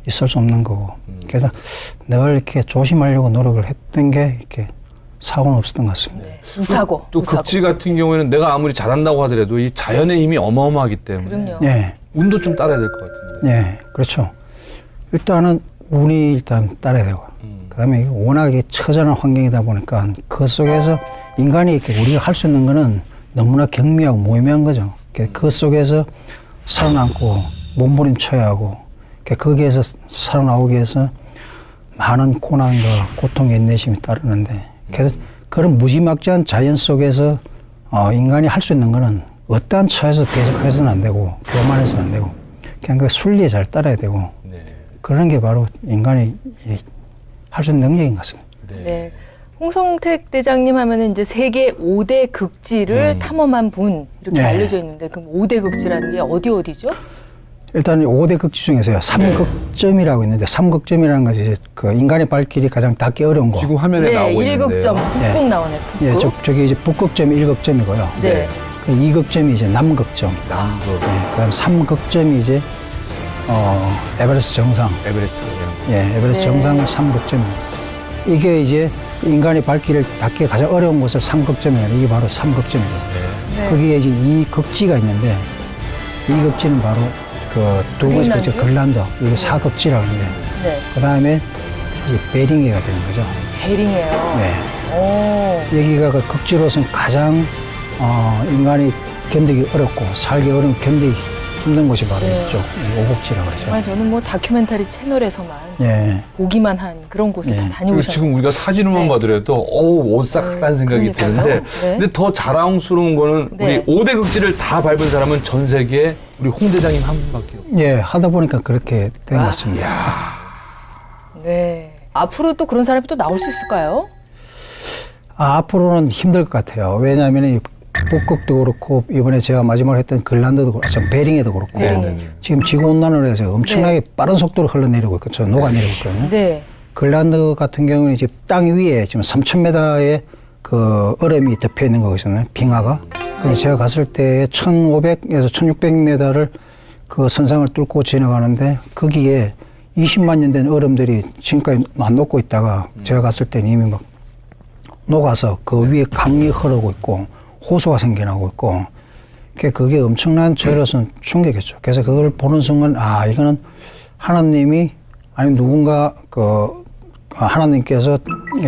있을 수 없는 거고 그래서 늘 이렇게 조심하려고 노력을 했던 게 이렇게 사고는 없었던 것 같습니다. 네. 무사고. 또 무사고. 극지 같은 경우에는 내가 아무리 잘한다고 하더라도 이 자연의 힘이 어마어마하기 때문에 그럼요. 예, 운도 좀 따라야 될 것 같은데. 예, 그렇죠. 일단은 운이 일단 따라야 되고 그다음에 이게 워낙에 처절한 환경이다 보니까 그 속에서 인간이 이렇게 우리가 할 수 있는 거는 너무나 경미하고 무의미한 거죠. 그 속에서 살아남고 몸부림쳐야 하고 거기에서 살아나오기 위해서 많은 고난과 고통의 인내심이 따르는데 그래서 그런 무지막지한 자연 속에서 인간이 할 수 있는 거는 어떠한 처에서 대적해서는 안 되고 교만해서는 안 되고 그냥 그 순리에 잘 따라야 되고 네. 그런 게 바로 인간이 할 수 있는 능력인 것 같습니다. 네. 홍성택 대장님 하면은 이제 세계 5대 극지를 탐험한 분 이렇게 네. 알려져 있는데 그럼 5대 극지라는 게 어디죠? 일단 5대 극지 중에서요. 3극점이라고 있는데 3극점이라는 것이 이제 그 인간의 발길이 가장 닿기 어려운 거. 지금 화면에 네, 나오고 있는데요. 1극점 북극 나오네. 북극. 예, 저기 이제 북극점이 1극점이고요. 네. 그 2극점이 이제 남극점. 남극, 예, 그다음 3극점이 이제 에베레스트 정상. 에베레스트. 예, 에베레스트 네. 정상 3극점입니다. 이게 이제 인간의 발길을 닿기 가장 어려운 곳을 3극점이에요. 이게 바로 3극점이에요. 네. 거기에 이제 2극지가 있는데 2극지는 바로 그 두 번째 그린란드? 그린란드. 이게 4극지라고 하는데 네. 그다음에 이제 베링해가 되는 거죠. 베링이에요. 네. 오. 여기가 그 극지로서는 가장 인간이 견디기 어렵고 살기 어려운 견디기 힘든 곳이 바로 네. 이쪽 오곡지라고 그러죠. 정말 저는 뭐 다큐멘터리 채널에서만 예. 보기만 한 그런 곳에 예. 다 그리고 다녀오셨어요. 지금 우리가 사진으로만 네. 봐더라도 오싹하다는 생각이 그러니까요. 드는데 네. 근데 더 자랑스러운 거는 네. 우리 5대 극지를 다 밟은 사람은 전 세계에 우리 홍 대장님 한 분밖에 없어요. 예, 하다 보니까 그렇게 된 것 같습니다. 네. 앞으로 또 그런 사람이 또 나올 수 있을까요? 앞으로는 힘들 것 같아요. 왜냐하면 북극도 그렇고 이번에 제가 마지막으로 했던 그린란드도 그렇고 베링에도 그렇고 지금 지구온난화로 해서 엄청나게 빠른 속도로 흘러내리고 있거든요. 녹아내리고 있거든요. 네. 그린란드 같은 경우는 이제 땅 위에 지금 3,000m의 그 얼음이 덮여 있는 거거든요. 빙하가. 그래서 제가 갔을 때 1,500에서 1,600m를 그 선상을 뚫고 지나가는데 거기에 20만 년 된 얼음들이 지금까지 안 녹고 있다가 제가 갔을 때는 이미 막 녹아서 그 위에 강이 흐르고 있고 호수가 생겨나고 있고 그게 엄청난 저로서는 충격이었죠. 그래서 그걸 보는 순간 아 이거는 하나님이 아니 누군가 그 하나님께서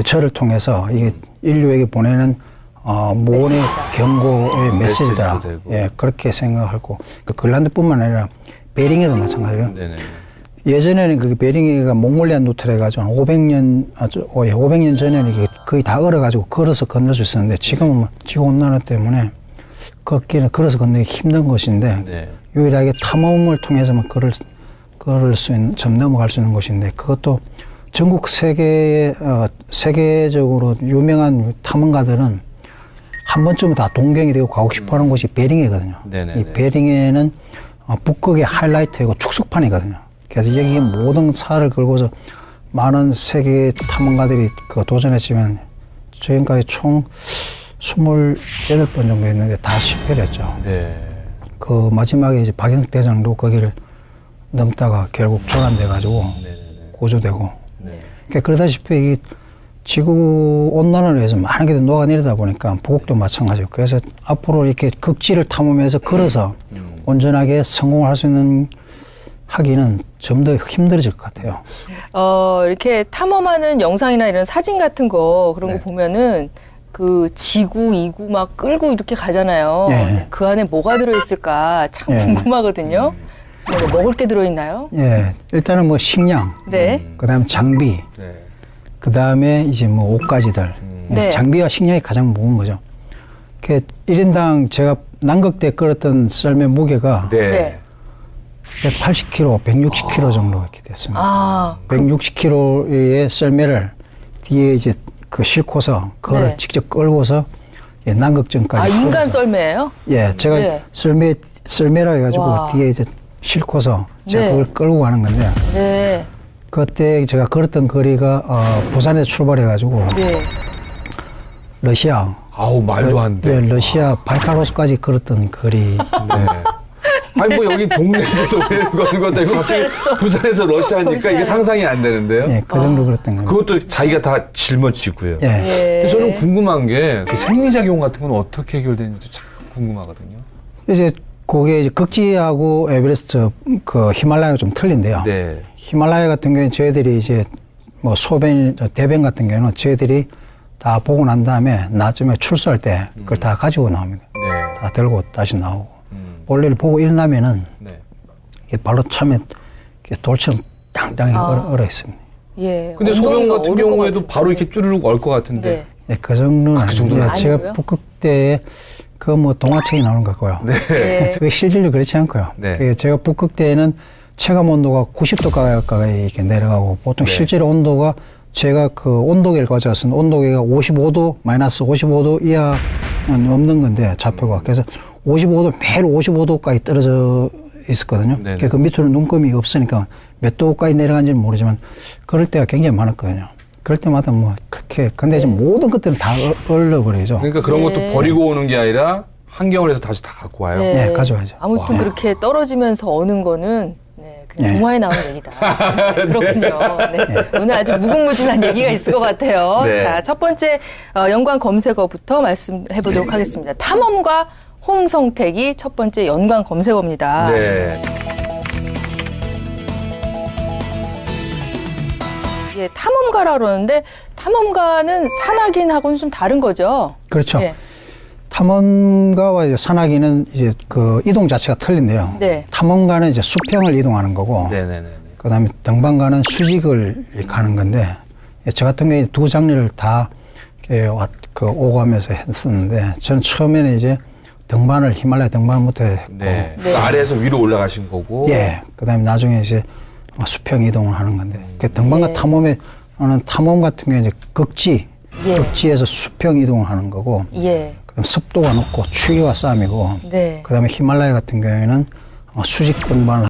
저를 통해서 이게 인류에게 보내는 모원의 경고의 메시지다. 예, 그렇게 생각하고 그 그린란드뿐만 아니라 베링에도 마찬가지예요. 네네. 예전에는 그 베링이가 몽골리안 루트를 해가지고 500년 전에는 이게 거의 다 얼어가지고 걸어서 건널 수 있었는데 지금은 지구 온난화 때문에 걷기는 걸어서 건너기 힘든 것인데 네. 유일하게 탐험을 통해서만 걸을 수 있는, 점 넘어갈 수 있는 곳인데 그것도 전국 세계적으로 유명한 탐험가들은 한 번쯤은 다 동경이 되고 가고 싶어 하는 곳이 베링이거든요. 네네네. 이 베링에는 북극의 하이라이트이고 축소판이거든요. 그래서 여기 모든 사를 걸고서 많은 세계 탐험가들이 그 도전했지만 지금까지 총 28번 정도 했는데 다 실패를 했죠. 네. 그 마지막에 이제 박영석 대장도 거기를 넘다가 결국 조난돼가지고 고조되고. 네. 그러니까 그러다시피 이 지구 온난화를 위해서 많은 게 녹아내리다 보니까 북극도 마찬가지고 그래서 앞으로 이렇게 극지를 탐험해서 걸어서 온전하게 성공할 수 있는 하기는 좀 더 힘들어질 것 같아요. 이렇게 탐험하는 영상이나 이런 사진 같은 거 그런 거 보면은 그 지구 2구 막 끌고 이렇게 가잖아요. 네. 그 안에 뭐가 들어있을까 참 궁금하거든요. 뭐 먹을 게 들어있나요? 예, 일단은 뭐 식량, 그다음 장비, 그다음에 이제 뭐 옷가지들. 장비와 식량이 가장 무거운 거죠. 그 1인당 제가 남극 때 끌었던 썰매 무게가 180kg, 160kg 정도 이렇게 됐습니다. 160kg의 썰매를 뒤에 이제 그 싣고서 그걸 직접 끌고서 남극점까지. 인간 썰매예요? 예, 제가 썰매라 해가지고 뒤에 이제 싣고서 제가 그걸 끌고 가는 건데. 그때 제가 걸었던 거리가 부산에서 출발해가지고 러시아. 아우 말도 안 돼. 러시아 바이칼호스까지 걸었던 거리. 아니 뭐 여기 동네에서 거는 것도 아니고 갑자기 부산에서 러시아니까 이게 상상이 안 되는데요. 예, 그 정도 그랬던 거예요. 그것도 자기가 다 짊어지고요. 그래서 저는 궁금한 게 그 생리작용 같은 건 어떻게 해결되는지 참 궁금하거든요. 이제 그게 이제 극지하고 에베레스트 그 히말라야가 좀 틀린데요. 히말라야 같은 경우는 저희들이 이제 뭐 소변, 대변 같은 경우는 저희들이 다 보고 난 다음에 나중에 출소할 때 그걸 다 가지고 나옵니다. 다 들고 다시 나오고. 원래를 보고 일어나면은 발로 차면 돌처럼 땅땅히 얼어 있습니다. 근데 소변 같은 경우에도 바로 이렇게 쭈르륵 얼 것 같은데. 예, 그 정도는 그 정도는 제가 북극 때에 그 뭐 동화책이 나오는 것 같고요. 그 실질로 그렇지 않고요. 제가 북극 때에는 체감 온도가 90도 가까이 이렇게 내려가고 보통 실제로 온도가 제가 그 온도계를 가져왔습니다. 온도계가 55도, 마이너스 55도 이하는 없는 건데 좌표가. 그래서 55도, 매일 55도까지 떨어져 있었거든요. 그 밑으로 눈금이 없으니까 몇 도까지 내려간지는 모르지만 그럴 때가 굉장히 많았거든요. 그럴 때마다 뭐 그렇게 근데 지금 모든 것들은 다 얼려버리죠. 그러니까 그런 것도 버리고 오는 게 아니라 한겨울 해서 다시 다 갖고 와요. 네, 가져와야죠. 아무튼 그렇게 떨어지면서 어는 거는 그냥 동화에 나오는 얘기다. 그렇군요. 오늘 아주 무궁무진한 얘기가 있을 것 같아요. 자, 첫 번째 연관 검색어부터 말씀해 보도록 하겠습니다. 탐험가 홍성택이 첫 번째 연관 검색어입니다. 탐험가라 그러는데 탐험가는 산악인하고는 좀 다른 거죠? 그렇죠. 탐험가와 이제 산악인은 이제 그 이동 자체가 틀린데요. 탐험가는 이제 수평을 이동하는 거고, 그다음에 등반가는 수직을 가는 건데, 저 같은 경우에 두 장르를 다 오가면서 했었는데, 저는 처음에는 이제 등반을 히말라야 등반부터 했고, 아래에서 위로 올라가신 거고, 그다음에 나중에 이제 수평 이동을 하는 건데, 등반과 탐험은 탐험 같은 경우에 이제 극지에서 수평 이동을 하는 거고, 그다음 습도가 높고 추위와 싸움이고, 네. 그다음에 히말라야 같은 경우에는 수직 등반을